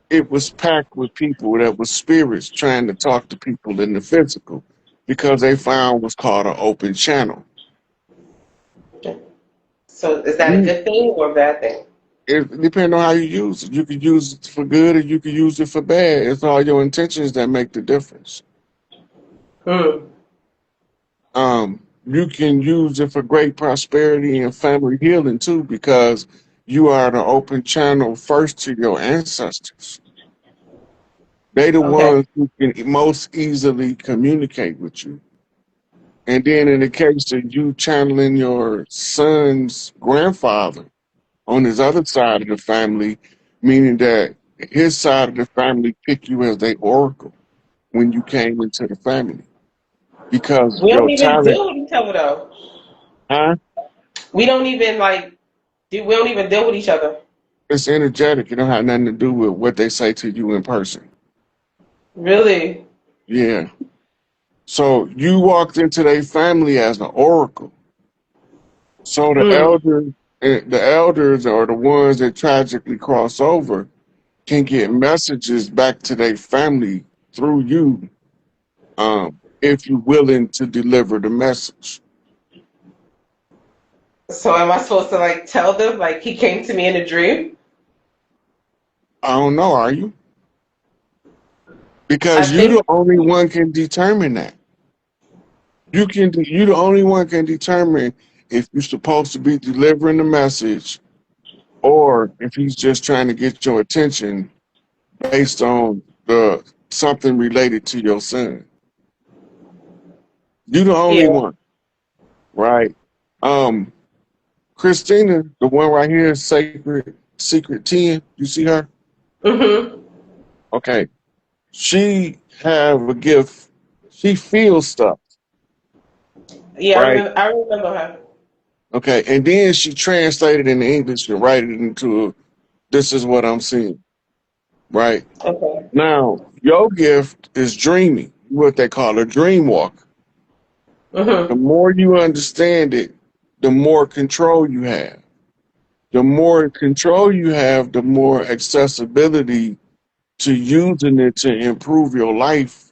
it was packed with people that was spirits trying to talk to people in the physical because they found what's called an open channel. So is that a You, good thing or a bad thing? it depends on how you use it. You could use it for good or you could use it for bad. It's all your intentions that make the difference. Hmm. You can use it for great prosperity and family healing too, because you are the open channel first to your ancestors. They the Okay. ones who can most easily communicate with you. And then in the case of you channeling your son's grandfather on his other side of the family, meaning that his side of the family picked you as their oracle when you came into the family because We don't your even talent, deal with each other though. huh? We don't even like we don't even deal with each other. It's energetic. It don't have nothing to do with what they say to you in person. Really? Yeah. So you walked into their family as an oracle. So Hmm. the elders are the ones that tragically cross over can get messages back to their family through you, if you're willing to deliver the message. So am I supposed to like tell them like he came to me in a dream? I don't know, are you? I Because you think the only one can determine that. You the only one can determine if you're supposed to be delivering the message or if he's just trying to get your attention based on the something related to your son. You the only yeah. one, right? Um, Christina, the one right here, Sacred Secret 10, you see her? Mhm. Okay. She have a gift. She feels stuff, Yeah, right? I remember her. Okay. And then she translated in English and write it into this is what I'm seeing, right? Okay. Now, your gift is dreaming, what they call a dream walker. The Mhm. more you understand it, the more control you have. The more control you have, the more accessibility to using it to improve your life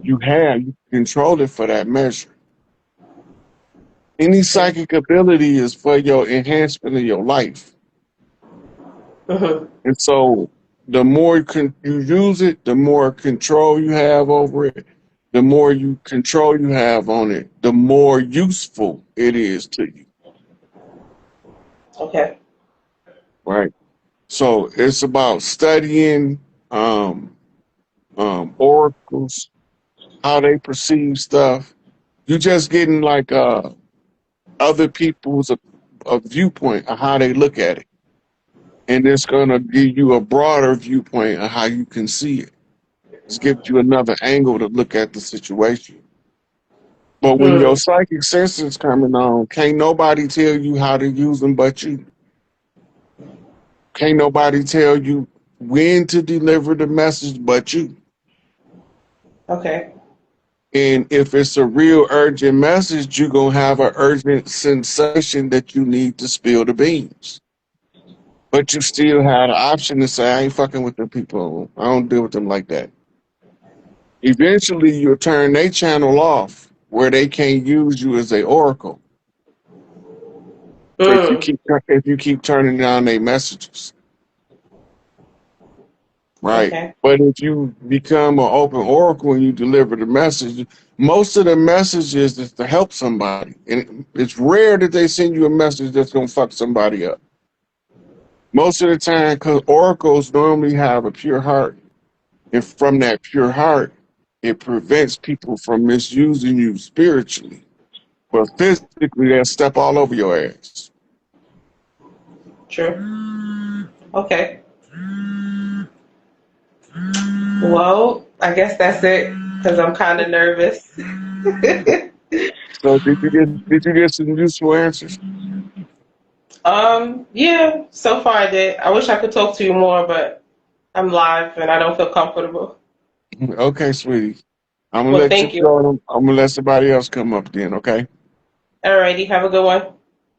you have. You control it for that measure. Any psychic ability is for your enhancement of your life. Mhm. And so the more you use it, the more control you have over it, the more you control you have on it, the more useful it is to you, Okay. right? So it's about studying oracles, how they perceive stuff. You just getting like other people's a viewpoint of how they look at it, and it's gonna give you a broader viewpoint of how you can see it. Just gives you another angle to look at the situation. But when your Hmm. psychic senses coming on, can't nobody tell you how to use them but you. Can't nobody tell you when to deliver the message but you. Okay. And if it's a real urgent message, you're gonna have an urgent sensation that you need to spill the beans. But you still have the option to say, I ain't fucking with them people. I don't deal with them like that. Eventually, you'll turn their channel off where they can't use you as a oracle Mm, if you keep turning down their messages, right? okay. But if you become an open oracle and you deliver the message, most of the messages is to help somebody, and it's rare that they send you a message that's gonna fuck somebody up. Most of the time, because oracles normally have a pure heart, and from that pure heart, it prevents people from misusing you spiritually. But physically, they'll step all over your ass. True. Okay. Well, I guess that's it because I'm kind of nervous. So did you get some useful answers? Yeah, so far I did. I wish I could talk to you more, but I'm live and I don't feel comfortable. Okay, sweetie. I'm gonna Well, let you thank you. go. I'm gonna let somebody else come up then. Okay. Alrighty, have a good one.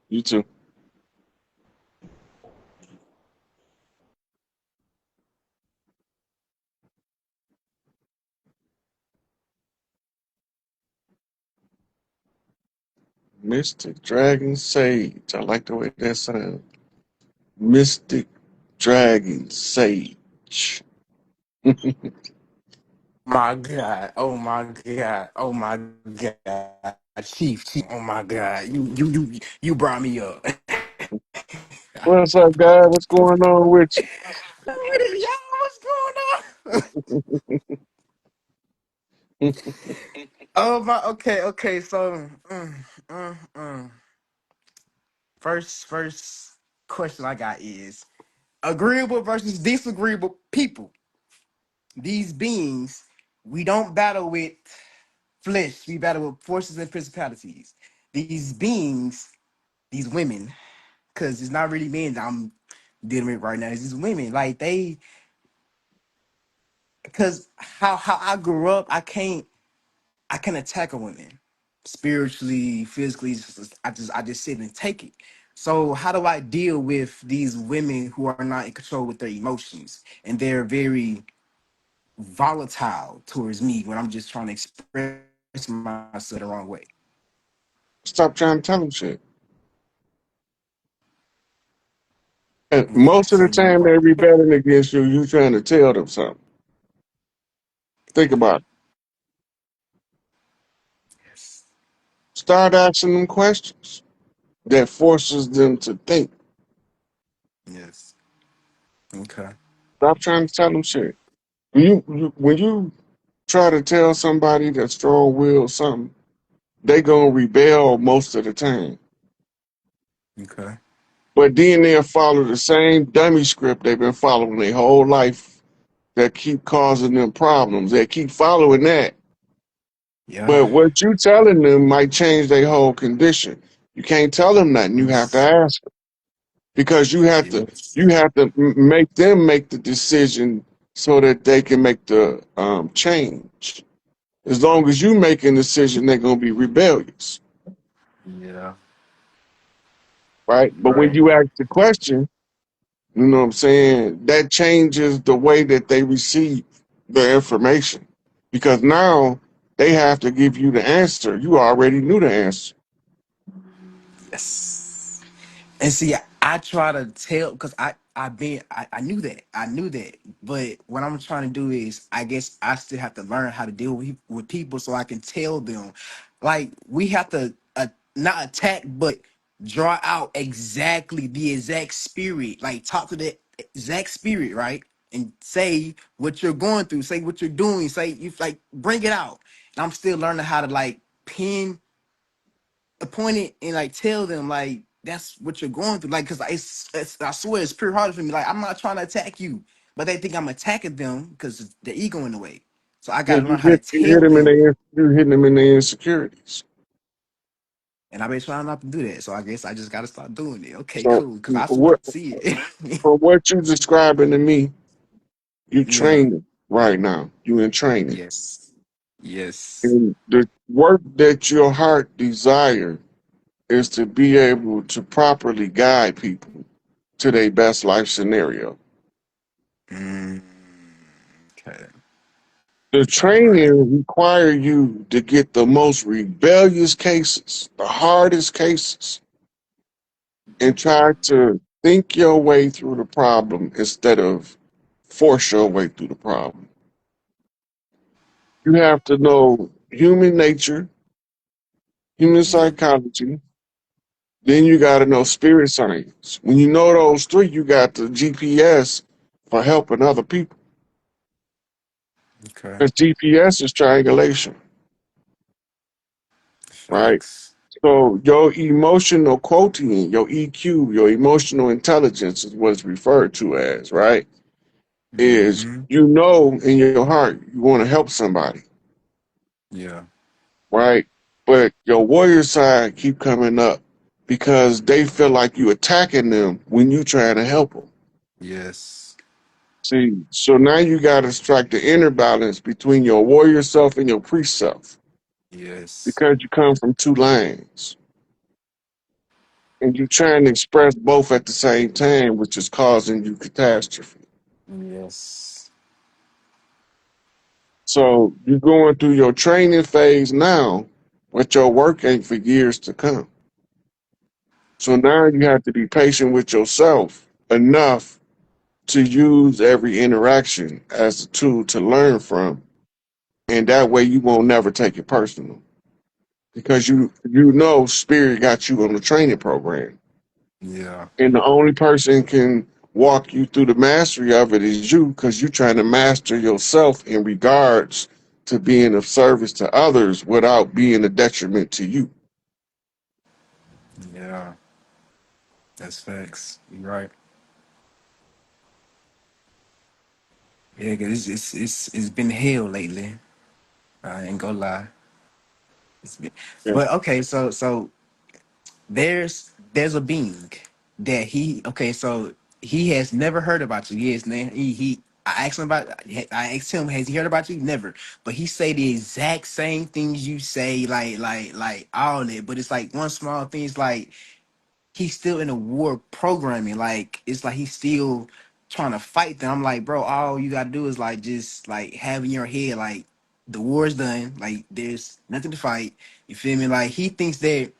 You too. Mystic Dragon Sage. I like the way that sounds. Mystic Dragon Sage. My God, oh my God, oh my God, Chief, oh my God, you brought me up. What's up, guy? What's going on with What is y'all? What's going on? you? Oh my, okay. So, mm, mm. First question I got is agreeable versus disagreeable people. These beings, we don't battle with flesh. We battle with forces and principalities. These beings, these women, because it's not really men that I'm dealing with right now. It's just women. Like they, because how I grew up, I can attack a woman spiritually, physically. I just sit and take it. So how do I deal with these women who are not in control with their emotions and they're very volatile towards me when I'm just trying to express myself the wrong way? Stop trying to tell them shit. And Okay, most of so the you time they're rebelling against you. You trying to tell them something. Think okay, about it. yes, Start asking them questions that forces them to think. yes, okay, Stop trying to tell them shit. When you try to tell somebody that's strong willed something, they gonna rebel most of the time. okay, But then they'll follow the same dummy script they've been following their whole life that keep causing them problems. They keep following that. yeah, But what you telling them might change their whole condition. You can't tell them nothing. You have to yes, ask them because you have to yes, you have to make them make the decision so that they can make the change. As long as you make a decision, they're gonna be rebellious, yeah, right? But when right, you ask the question, you know what I'm saying, that changes the way that they receive the information. Because now they have to give you the answer. You already knew the answer. yes. And see, I try to tell because I knew that but what I'm trying to do is I guess I still have to learn how to deal with people so I can tell them, like we have to not attack but draw out exactly the exact spirit, like talk to the exact spirit, right? And say what you're going through, say what you're doing, say you like bring it out. And I'm still learning how to like pin appointed and like tell them like that's what you're going through. Like, cause it's I swear it's pure hearted for me. Like, I'm not trying to attack you, but they think I'm attacking them because the ego in the way. So I Yeah, gotta learn how to you hit tell them in them, their you hitting them in their insecurities. and I've been trying not to do that. So I guess I just gotta start doing it. Okay, So cool. Cause I swear what I see it. from what you describing to me, you Yeah. training right now. You in training. Yes. Yes. And the work that your heart desire is to be able to properly guide people to their best life scenario. Mm, okay. The All right. training require you to get the most rebellious cases, the hardest cases, and try to think your way through the problem instead of force your way through the problem. You have to know human nature, human Yeah. psychology, then you got to know spirit science. When you know those three, you got the GPS for helping other people. Okay. Because GPS is triangulation, right? Facts. So your emotional quotient, your EQ, your emotional intelligence is what it's referred to as, right? Is Mm-hmm. you know in your heart you want to help somebody, Yeah. right? But your warrior side keep coming up because they feel like you attacking them when you trying to help them. Yes. See, so now you got to strike the inner balance between your warrior self and your priest self Yes. because you come from two lanes and you trying to express both at the same time, which is causing you catastrophe. Yes. So you're going through your training phase now, but your work ain't for years to come. So now you have to be patient with yourself enough to use every interaction as a tool to learn from. And that way you won't never take it personal. Because you know spirit got you on the training program. Yeah. And the only person can walk you through the mastery of it is you because you're trying to master yourself in regards to being of service to others without being a detriment to you. Yeah. That's facts. You're right. Yeah, 'cause it's been hell lately. I ain't gonna lie. It's been, Yeah. but okay, so there's a being that he okay, so he has never heard about you. Yes, man. He I asked him about I asked him, has he heard about you? Never. But he say the exact same things you say, like all that. But it's like one small thing, it's like he's still in a war programming. Like it's like he's still trying to fight them. I'm like, bro, all you gotta do is like just like have in your head like the war's done. Like there's nothing to fight. You feel me? Like he thinks that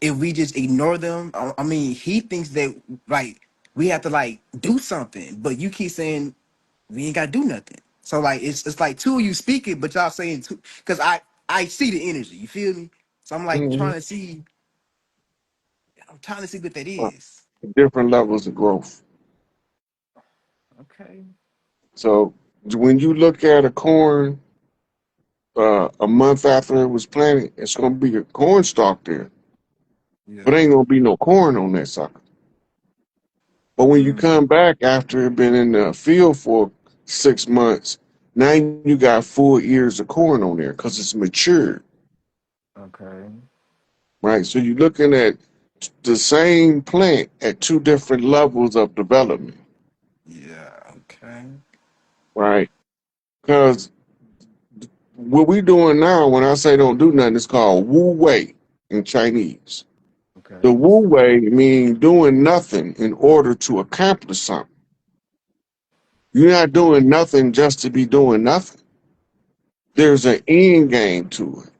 if we just ignore them, I mean, he thinks that like we have to like do something, but you keep saying we ain't gotta do nothing. So like it's like two of you speaking, but y'all saying two because I see the energy. You feel me? So I'm like Mhm. I'm trying to see what that Uh, is. Different levels of growth. Okay. So when you look at a corn a month after it was planted, it's going to be a corn stalk there, but Yeah. ain't going to be no corn on that sucker. But when you Mm, come back after it been in the field for 6 months, now you got full ears of corn on there because it's matured, okay. right? So you're looking at the same plant at two different levels of development, Yeah. Okay. right? Because what we doing now, when I say don't do nothing, it's called Wu Wei in Chinese. Okay. The Wu Wei means doing nothing in order to accomplish something. You're not doing nothing just to be doing nothing. There's an end game to it.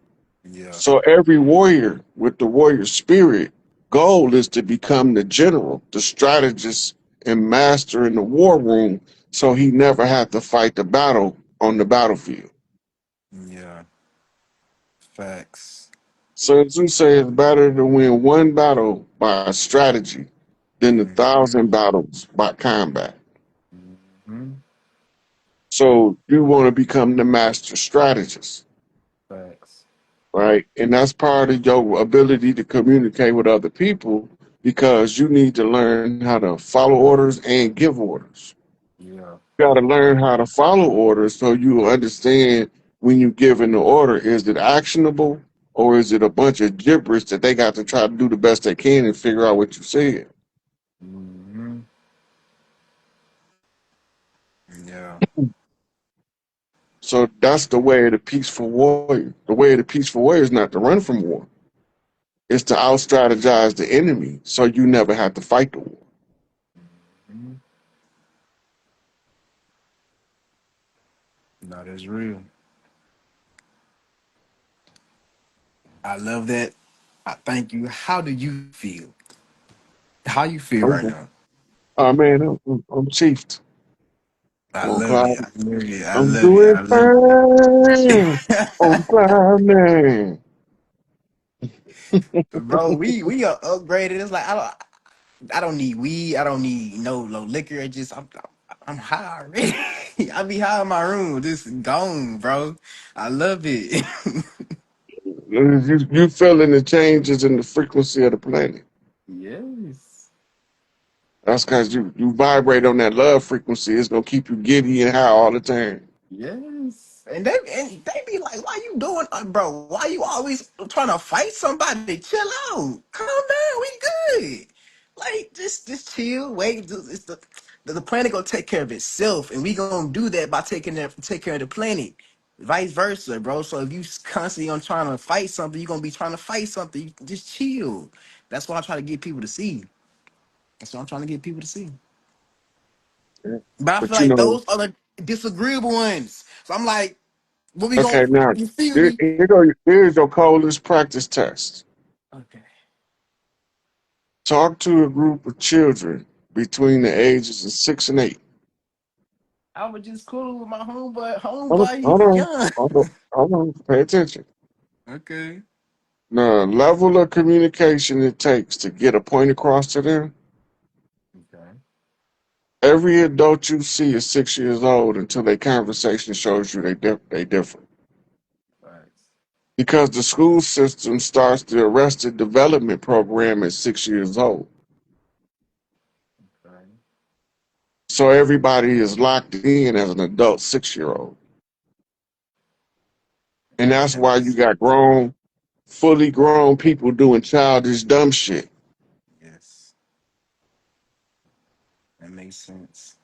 Yeah. So every warrior with the warrior spirit goal is to become the general, the strategist, and master in the war room so he never had to fight the battle on the battlefield. Yeah. Facts. Sun Tzu says it's better to win one battle by strategy than a Mm-hmm. thousand battles by combat. Mm-hmm. So you want to become the master strategist, Facts. right? And that's part of your ability to communicate with other people because you need to learn how to follow orders and give orders. Yeah. You got to learn how to follow orders so you understand when you give an order, is it actionable or is it a bunch of gibberish that they got to try to do the best they can and figure out what you said? Mm-hmm. Yeah. So that's the way of the peaceful warrior. The way of the peaceful warrior is not to run from war. It's to out strategize the enemy so you never have to fight the war. Mhm. No, that's real. I love that. I thank you. How do you feel? How you feel right Okay. now? Oh man, I'm chiefed. I On love it. cloud, I love it. I I'm love it. doing I love fine. On it. cloud nine. Bro, we are upgraded. It's like I don't need weed. I don't need no liquor. It just I'm high already. I be high in my room, just gone, bro. I love it. You feeling the changes in the frequency of the planet. Yes. That's because you vibrate on that love frequency. It's gonna keep you giddy and high all the time. Yes. And they be like, why you doing, bro? Why you always trying to fight somebody? Chill out. Calm down. We good. Like just chill. Wait. It's the planet gonna take care of itself, and we gonna do that by take care of the planet. Vice versa, bro. So if you constantly on trying to fight something, you're gonna be trying to fight something. You just chill. That's what I try to get people to see. That's what I'm trying to get people to see. Yeah. But I feel But you like know, those are the disagreeable ones. So I'm like, what we okay, going now you feel me? here's your coldest practice test. Okay. Talk to a group of children between the ages of 6 and 8. I was just cool with my homeboy. Hold on, Homeboy, hold he on, young. hold on, hold on. Pay attention. Okay. The level of communication it takes to get a point across to them. Okay. Every adult you see is 6 years old until their conversation shows you they different. Thanks. Because the school system starts the Arrested Development Program at 6 years old. Okay. So everybody is locked in as an adult 6 year old. And that's That why makes you sense. got fully grown people doing childish, dumb shit. Yes. That makes sense.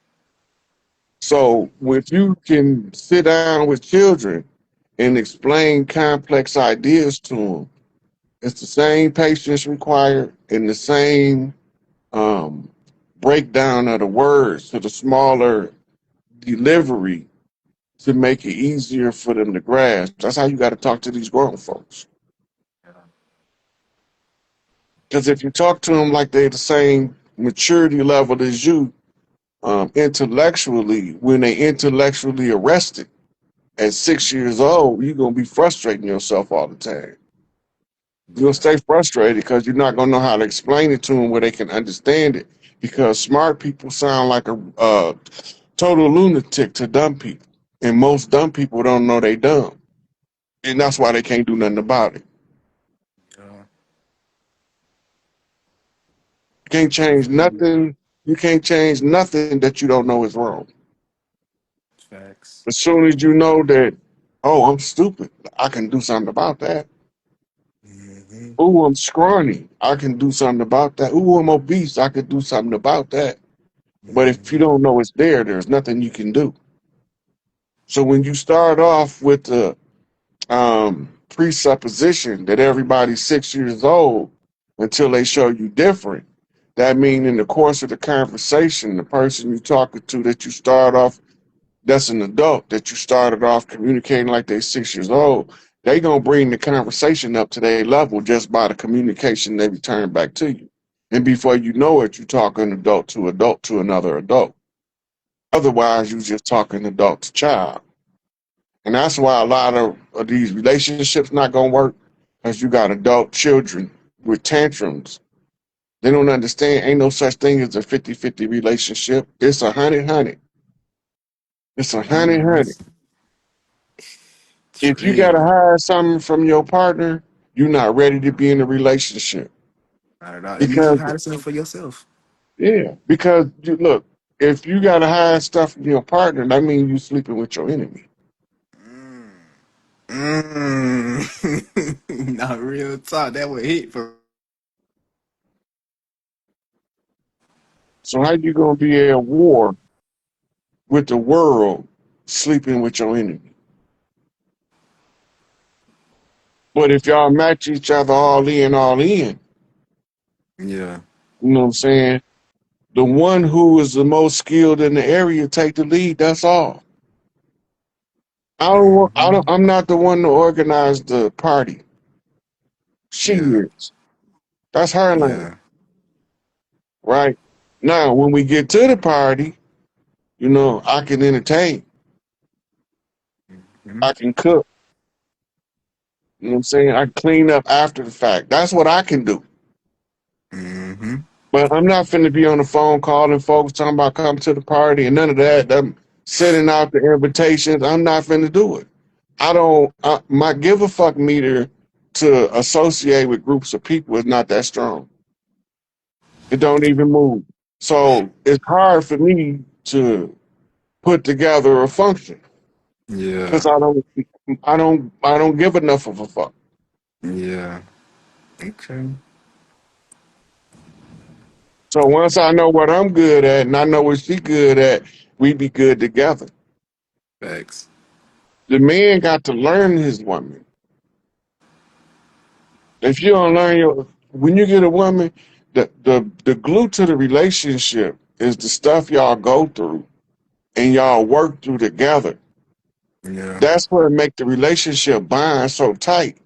So if you can sit down with children and explain complex ideas to them, it's the same patience required and the same um, breakdown of the words to the smaller delivery to make it easier for them to grasp. That's how you got to talk to these grown folks. Yeah. Because if you talk to them like they're the same maturity level as you, intellectually, when they intellectually arrested at 6 years old, you're gonna be frustrating yourself all the time. You're gonna Yeah. stay frustrated because you're not gonna know how to explain it to them where they can understand it. Because smart people sound like a total lunatic to dumb people, and most dumb people don't know they dumb, and that's why they can't do nothing about it. Yeah. You can't I change feel you. nothing. You can't change nothing that you don't know is wrong. Facts. As soon as you know that, oh, I'm stupid, I can do something about that. Mm-hmm. Oh, I'm scrawny, I can do something about that. Oh, I'm obese, I can do something about that. But if you Mm-hmm. don't know it's there, there's nothing you can do. So when you start off with the presupposition that everybody's 6 years old until they show you different, that means in the course of the conversation, the person you're talking to that you start off that's an adult that you started off communicating like they're 6 years old, they gonna bring the conversation up to their level just by the communication they return back to you. And before you know it, you're talking adult to another adult. Otherwise, you just talking adult to child. And that's why a lot of these relationships not gonna work, because you got adult children with tantrums. They don't understand ain't no such thing as a 50-50 relationship. It's a 100-100. It's a hundred Mm-hmm. hundred. It's If you gotta real. hide something from your partner, you're not ready to be in a relationship. Not at all. That means you Because hide something for yourself. yeah, because you look, if you gotta hide stuff from your partner, that means you sleeping with your enemy. Mm. Mm. Not real talk. That would hit for So how you gonna be at war with the world sleeping with your enemy? But if y'all match each other all in, yeah. you know what I'm saying? The one who is the most skilled in the area take the lead, that's all. Mm-hmm. I'm not the one to organize the party. She Yeah. is. That's her lane, Yeah. right? Now, when we get to the party, I can entertain, Mm-hmm. I can cook, you know what I'm saying? I can clean up after the fact. That's what I can do. Mm-hmm. But I'm not finna be on the phone calling folks talking about come to the party and none of that. I'm sending out the invitations. I'm not finna do it. I don't, my give a fuck meter to associate with groups of people is not that strong. It don't even move. So it's hard for me to put together a function because Yeah. I don't give enough of a fuck. Yeah. Okay. So once I know what I'm good at and I know what she good at, we be good together. Facts. The man got to learn his woman. If you don't learn when you get a woman, the glue to the relationship is the stuff y'all go through and y'all work through together. Yeah. That's what make the relationship bond so tight,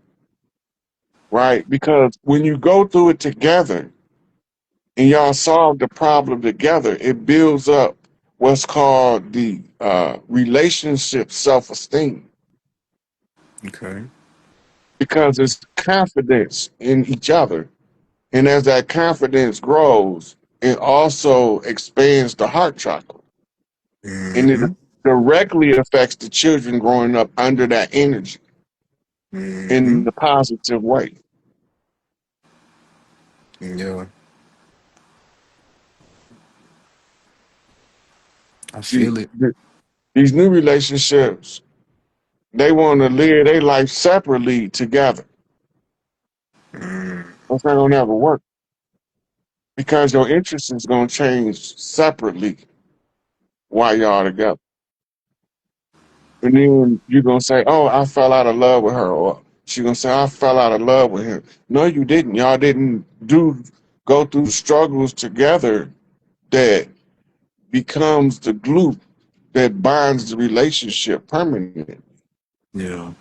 right? Because when you go through it together and y'all solve the problem together, it builds up what's called the relationship self-esteem Okay. because it's confidence in each other. And as that confidence grows, it also expands the heart chakra. And it Mm-hmm. directly affects the children growing up under that energy in Mm-hmm. the positive way. Yeah. I See, feel it. these new relationships, they want to live their life separately together. Mm. That's not gonna ever work because your interest is gonna change separately while y'all together. And then you're gonna say, "Oh, I fell out of love with her," or she's gonna say, "I fell out of love with him." No, you didn't. Y'all didn't go through struggles together that becomes the glue that binds the relationship permanently. Yeah.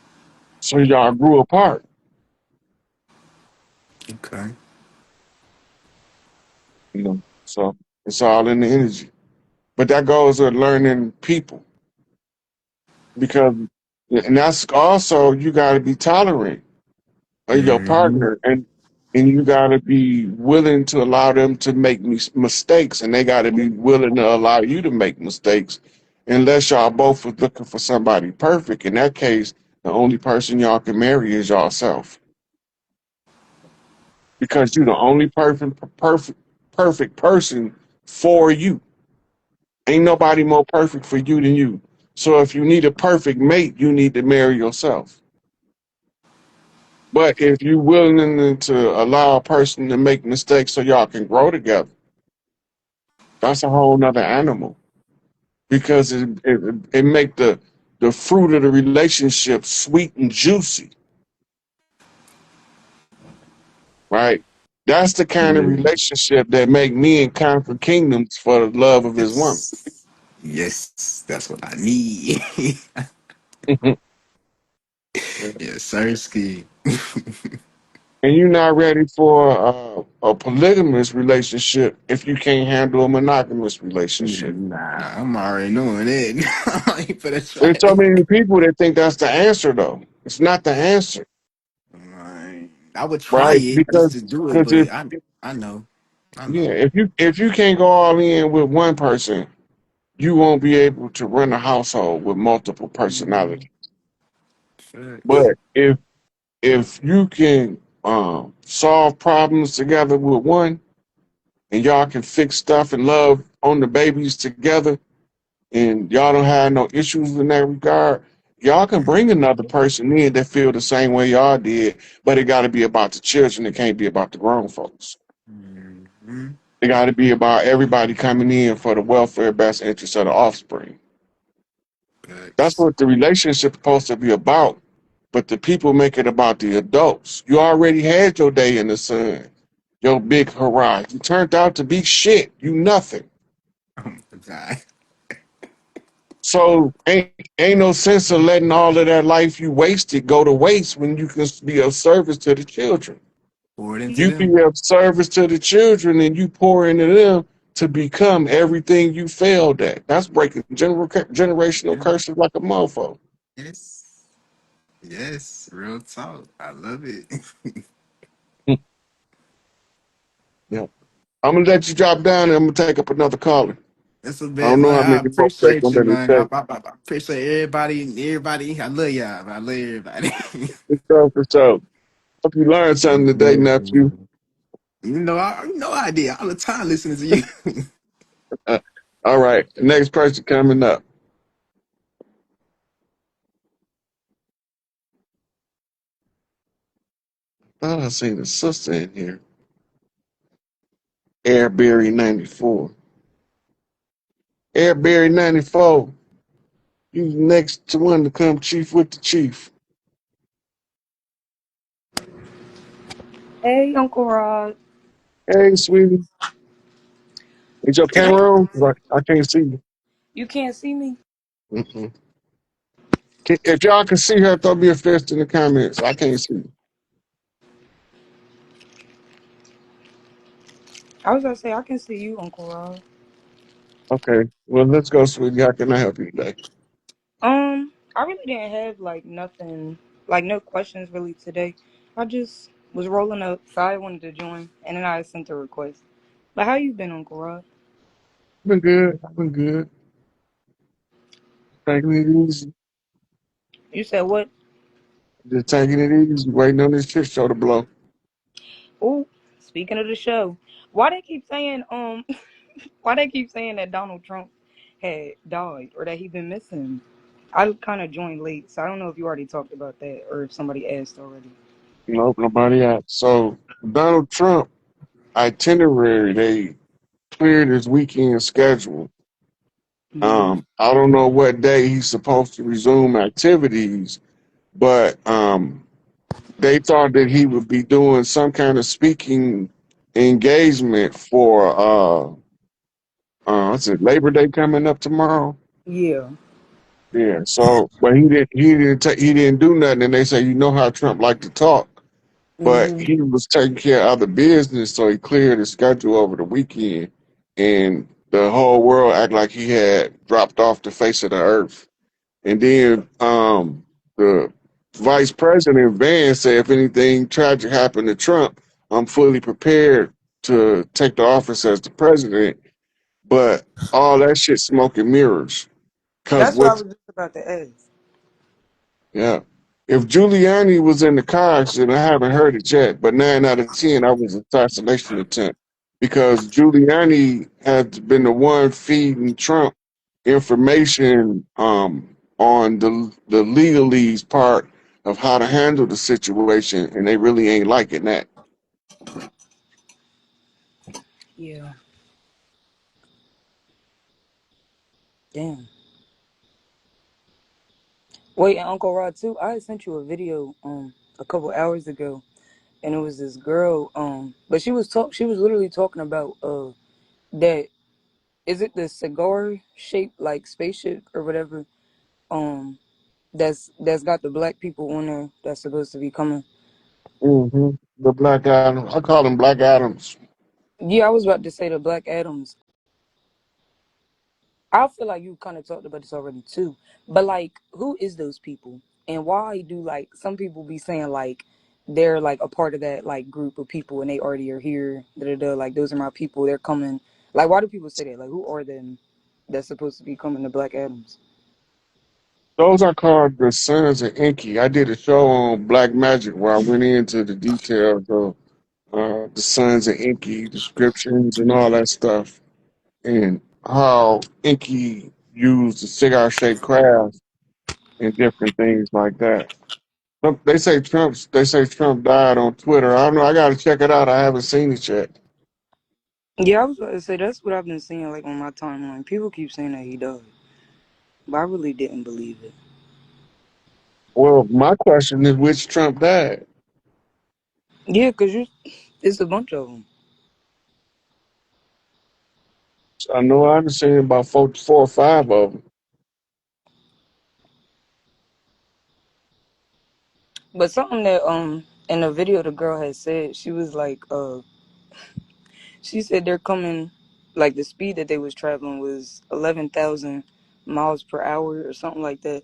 So y'all grew apart, Okay. So it's all in the energy. But that goes with learning people because, and that's also you got to be tolerant of your Mm-hmm. partner, and you got to be willing to allow them to make mistakes, and they got to be willing to allow you to make mistakes. Unless y'all both was looking for somebody perfect, in that case, the only person y'all can marry is yourself because you're the only perfect person for you. Ain't nobody more perfect for you than you. So if you need a perfect mate, you need to marry yourself. But if you're willing to allow a person to make mistakes so y'all can grow together, that's a whole nother animal because it make the fruit of the relationship sweet and juicy, right? That's the kind of Yeah. relationship that make men conquer kingdoms for the love of his woman. Yes. Yes. That's what I need. Yes, sir. Ski. And you're not ready for a polygamous relationship if you can't handle a monogamous relationship. Nah, I'm already knowing it. I ain't finna There's so try. many people that think that's the answer, though. It's not the answer, I would try right? it just Because to do it, because but I know. I yeah, know. if you can't go all in with one person, you won't be able to run a household with multiple Mhm. personalities. Facts. But if you can solve problems together with one, and y'all can fix stuff and love on the babies together, and y'all don't have no issues in that regard, y'all can bring another person in that feel the same way y'all did, but it got to be about the children. It can't be about the grown folks. Mhm. It got to be about everybody coming in for the welfare, best interest of the offspring. That's Facts. what the relationship's supposed to be about. But the people make it about the adults. You already had your day in the sun, your big hurrah. You turned out to be shit. You nothing. Oh my God. So ain't no sense of letting all of that life you wasted go to waste when you can be of service to the children. Pour it into You them. be of service to the children and you pour into them to become everything you failed at. That's breaking generational Yeah. curses like a mofo. Yes. Yes. Real talk. I love it. Yeah. I'm gonna let you drop down and I'm gonna take up another caller. That's a I bit, don't know man. how I many more they appreciate gonna you, let me man. take. I appreciate everybody. Everybody. I love y'all. Man. I love everybody. For sure. Hope you learned something today, nephew. You know I did all the time listening to you. Uh, all right. The next person coming up. Thought I seen a sister in here. Airberry 94. Airberry 94. You the next to one to come chief with the chief. Hey, Uncle Rod. Hey, sweetie. Is your Hey, camera on? 'Cause I can't see you. you can't see me? Mm-mm. If y'all can see her, throw me a fist in the comments. I can't see you. I was gonna say I can see you, Uncle Rod. Okay. Well, let's go, sweetie. How can I help you today? I really didn't have like nothing, like no questions really today. I just was rolling up, so I wanted to join, and then I sent a request. But how you been, Uncle Rod? I've been good. I've been good. Taking it easy. You said what? Just taking it easy. Waiting on this shit show to blow. Oh, speaking of the show, why they keep saying why they keep saying that Donald Trump had died or that he been missing? I kind of joined late, so I don't know if you already talked about that or if somebody asked already. Nope, nobody out. So Donald Trump itinerary, they cleared his weekend schedule. Hmm. I don't know what day he's supposed to resume activities, but they thought that he would be doing some kind of speaking engagement for what's it, Labor Day coming up tomorrow? Yeah. Yeah. So, but he didn't do nothing, and they say you know how Trump liked to talk, but Hmm. he was taking care of other business, so he cleared his schedule over the weekend, and the whole world act like he had dropped off the face of the earth. And then the vice president Vance said, if anything tragic happened to Trump, I'm fully prepared to take the office as the president. But all that shit smoke and mirrors. Cause That's what I what? was just about to ask. Yeah. If Giuliani was in the car accident, I haven't heard it yet, but 9 out of 10, that was an assassination attempt because Giuliani had been the one feeding Trump information on the legalese part of how to handle the situation, and they really ain't liking that. Yeah. Damn. Wait, and Uncle Rod too. I had sent you a video a couple hours ago, and it was this girl but she was literally talking about that is it the cigar shaped like spaceship or whatever that's got the black people on there that's supposed to be coming. The Black Adam, I call them Black Adams. Yeah, I was about to say the Black Adams. I feel like you kind of talked about this already too, but like, who is those people, and why do like some people be saying like they're like a part of that like group of people and they already are here? Da, da, da, like those are my people. They're coming. Like, why do people say that? Like, who are them that's supposed to be coming to Black Adams? Those are called the Sons of Inky. I did a show on Black Magic where I went into the details of the Sons of Inky descriptions and all that stuff, and how Inky used the cigar shaped craft and different things like that. They say Trump died on Twitter. I don't know. I got to check it out. I haven't seen it yet. Yeah, I was about to say that's what I've been seeing like on my timeline. People keep saying that he died, but I really didn't believe it. Well, my question is, which Trump died? Yeah, cause it's a bunch of them. I know I understand about four or five of them. But something that in the video the girl had said, she was like she said they're coming, like the speed that they was traveling was 11,000 miles per hour or something like that.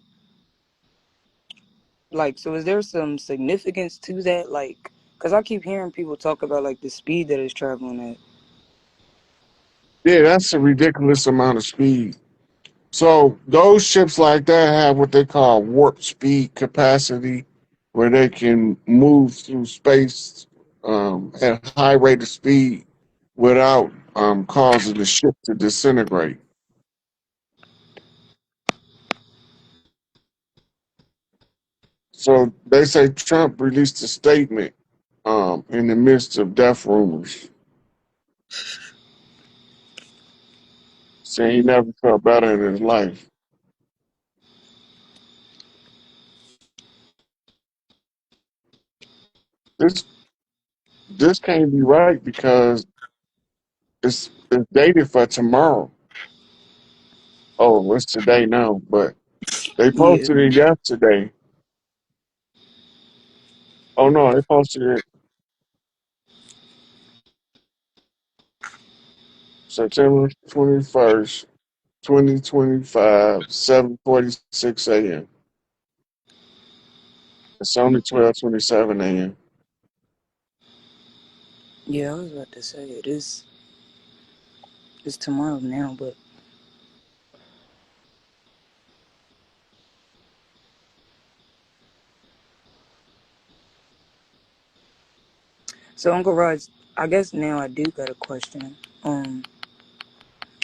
Like, so is there some significance to that? Like, because I keep hearing people talk about like the speed that it's traveling at. Yeah, that's a ridiculous amount of speed. So those ships like that have what they call warp speed capacity, where they can move through space at high rate of speed without causing the ship to disintegrate. So they say Trump released a statement in the midst of death rumors, saying he never felt better in his life. This this can't be right because it's dated for tomorrow. Oh, it's today now, but they Yeah, posted it yesterday. Oh no, they posted it September 21st, 2025, 7:46 a.m. It's only 12:27 a.m. yeah, I was about to say it is. It's tomorrow now, but so Uncle Rod, I guess now I do got a question.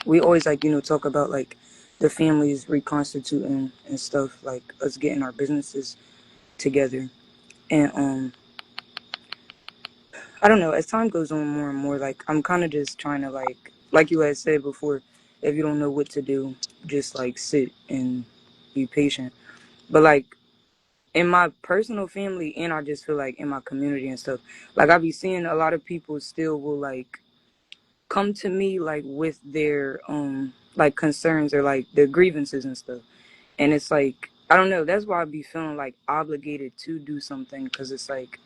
We always like talk about like the families reconstituting and stuff, like us getting our businesses together, and I don't know. As time goes on more and more, like I'm kind of just trying to like you had said before, if you don't know what to do, just like sit and be patient. But like in my personal family, and I just feel like in my community and stuff, like I be seeing a lot of people still will like come to me like with their like concerns or like their grievances and stuff, and it's like I don't know. That's why I be feeling like obligated to do something because it's like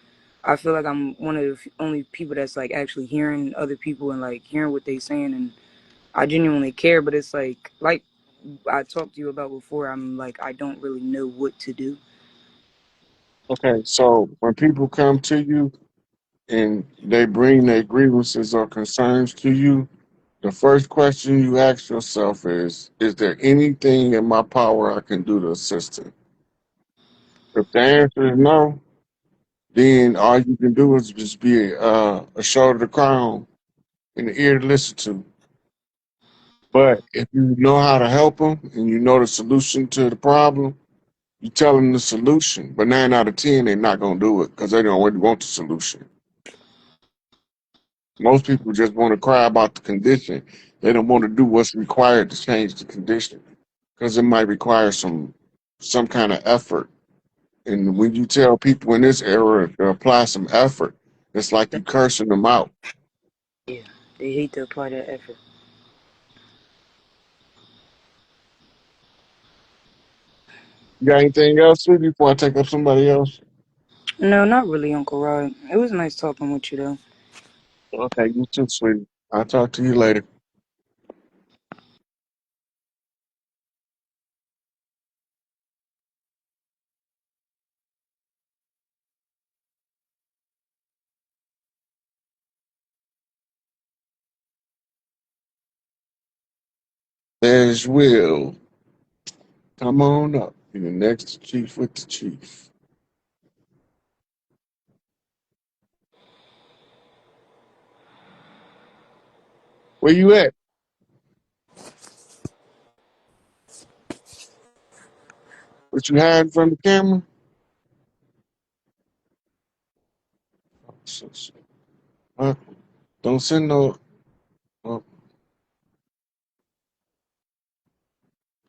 I feel like I'm one of the only people that's like actually hearing other people and like hearing what they saying, and I genuinely care. But it's like I talked to you about before. I'm like I don't really know what to do. Okay, so when people come to you and they bring their grievances or concerns to you, the first question you ask yourself is there anything in my power I can do to assist them? If the answer is no, then all you can do is just be a shoulder to cry on and an ear to listen to. But if you know how to help them and you know the solution to the problem, you tell them the solution. But 9 out of 10, they're not going to do it because they don't already want the solution. Most people just want to cry about the condition. They don't want to do what's required to change the condition because it might require some kind of effort. And when you tell people in this era to apply some effort, it's like you cursing them out. Yeah, they hate to apply that effort. You got anything else, sweetie, before I take up somebody else? No, not really, Uncle Rod. It was nice talking with you though. Okay, you too, sweetie. I'll talk to you later. There's Will. Come on up. You're the next chief with the chief. Where you at? What you hiding from the camera? Huh? Don't send no. uh,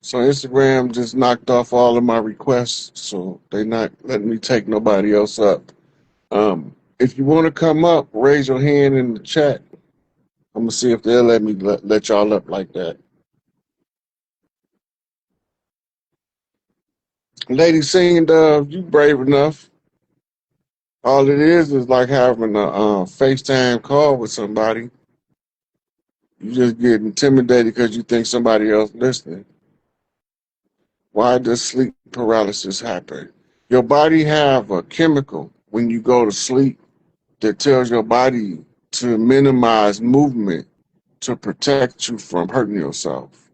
So Instagram just knocked off all of my requests, so they not letting me take nobody else up. If you want to come up, raise your hand in the chat. I'm gonna see if they'll let me let y'all up like that. Lady singing, you brave enough. All it is like having a FaceTime call with somebody. You just get intimidated because you think somebody else listening. Why does sleep paralysis happen? Your body have a chemical when you go to sleep that tells your body to minimize movement to protect you from hurting yourself.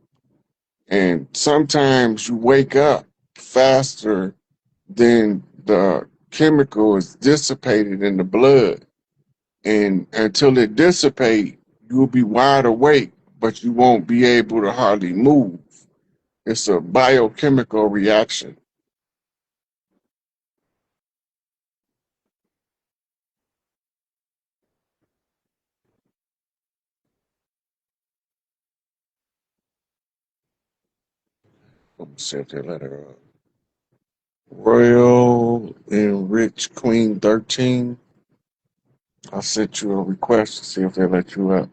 And sometimes you wake up faster than the chemical is dissipated in the blood. And until it dissipates, you'll be wide awake, but you won't be able to hardly move. It's a biochemical reaction. Let me set that letter up. Royal Enrich Queen 13. I sent you a request to see if they let you up.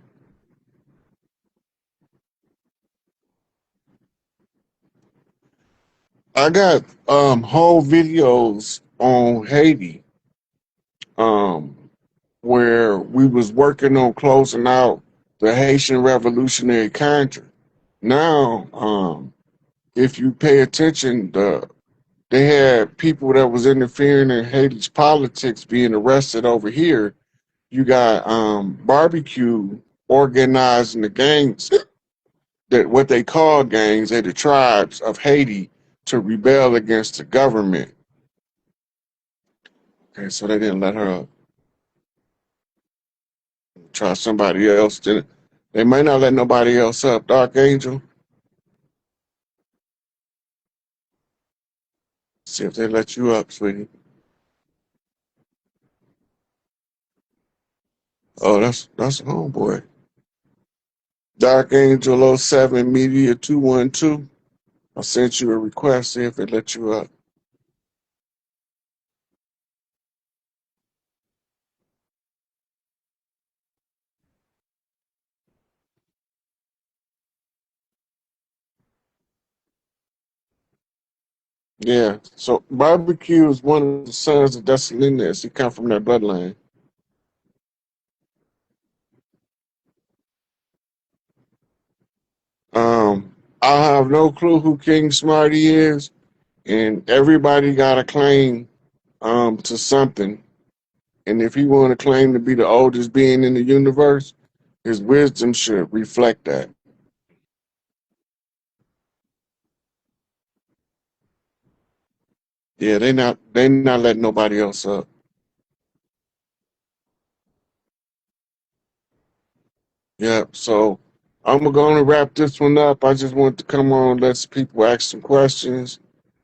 I got whole videos on Haiti um where we was working on closing out the Haitian Revolutionary Contra. Now, if you pay attention, they had people that was interfering in Haiti's politics being arrested over here. You got barbecue organizing the gangs that what they call gangs, they're the tribes of Haiti to rebel against the government. Okay, so they didn't let her try somebody else. They might not let nobody else up. Dark Angel, see if they let you up, sweetie. Oh, that's a homeboy. Dark Angel '07 Media 212. I sent you a request, see if they let you up. Yeah, so barbecue is one of the sons of Dessalines. He come from that bloodline. I have no clue who King Smarty is, and everybody got a claim to something. And if he want to claim to be the oldest being in the universe, his wisdom should reflect that. Yeah, they not letting nobody else up. Yeah, so I'm gonna wrap this one up. I just want to come on, let some people ask some questions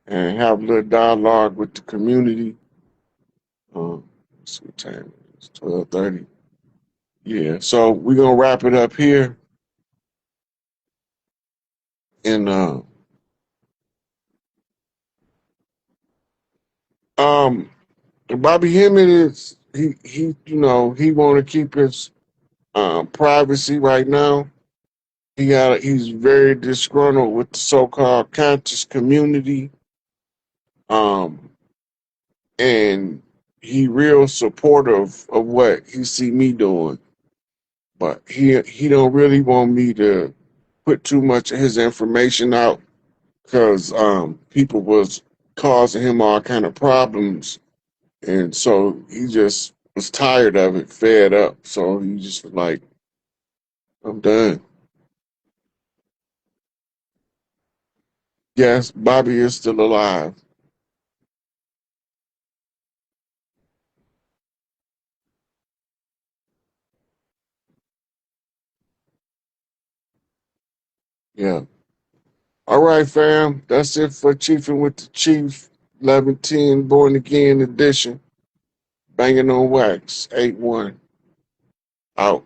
and have a little dialogue with the community. Let's see what time it is, 12:30. Yeah, so we're gonna wrap it up here. And um Bobby Hemmett is he want to keep his privacy right now. He's very disgruntled with the so-called conscious community. Um and he real supportive of what he see me doing. But he don't really want me to put too much of his information out because people was causing him all kind of problems, and so he just was tired of it, fed up. So he just was like, I'm done. Yes, Bobby is still alive. Yeah. All right, fam. That's it for Chiefing with the Chief 1110 Born Again Edition. Banging on Wax 8-1 out.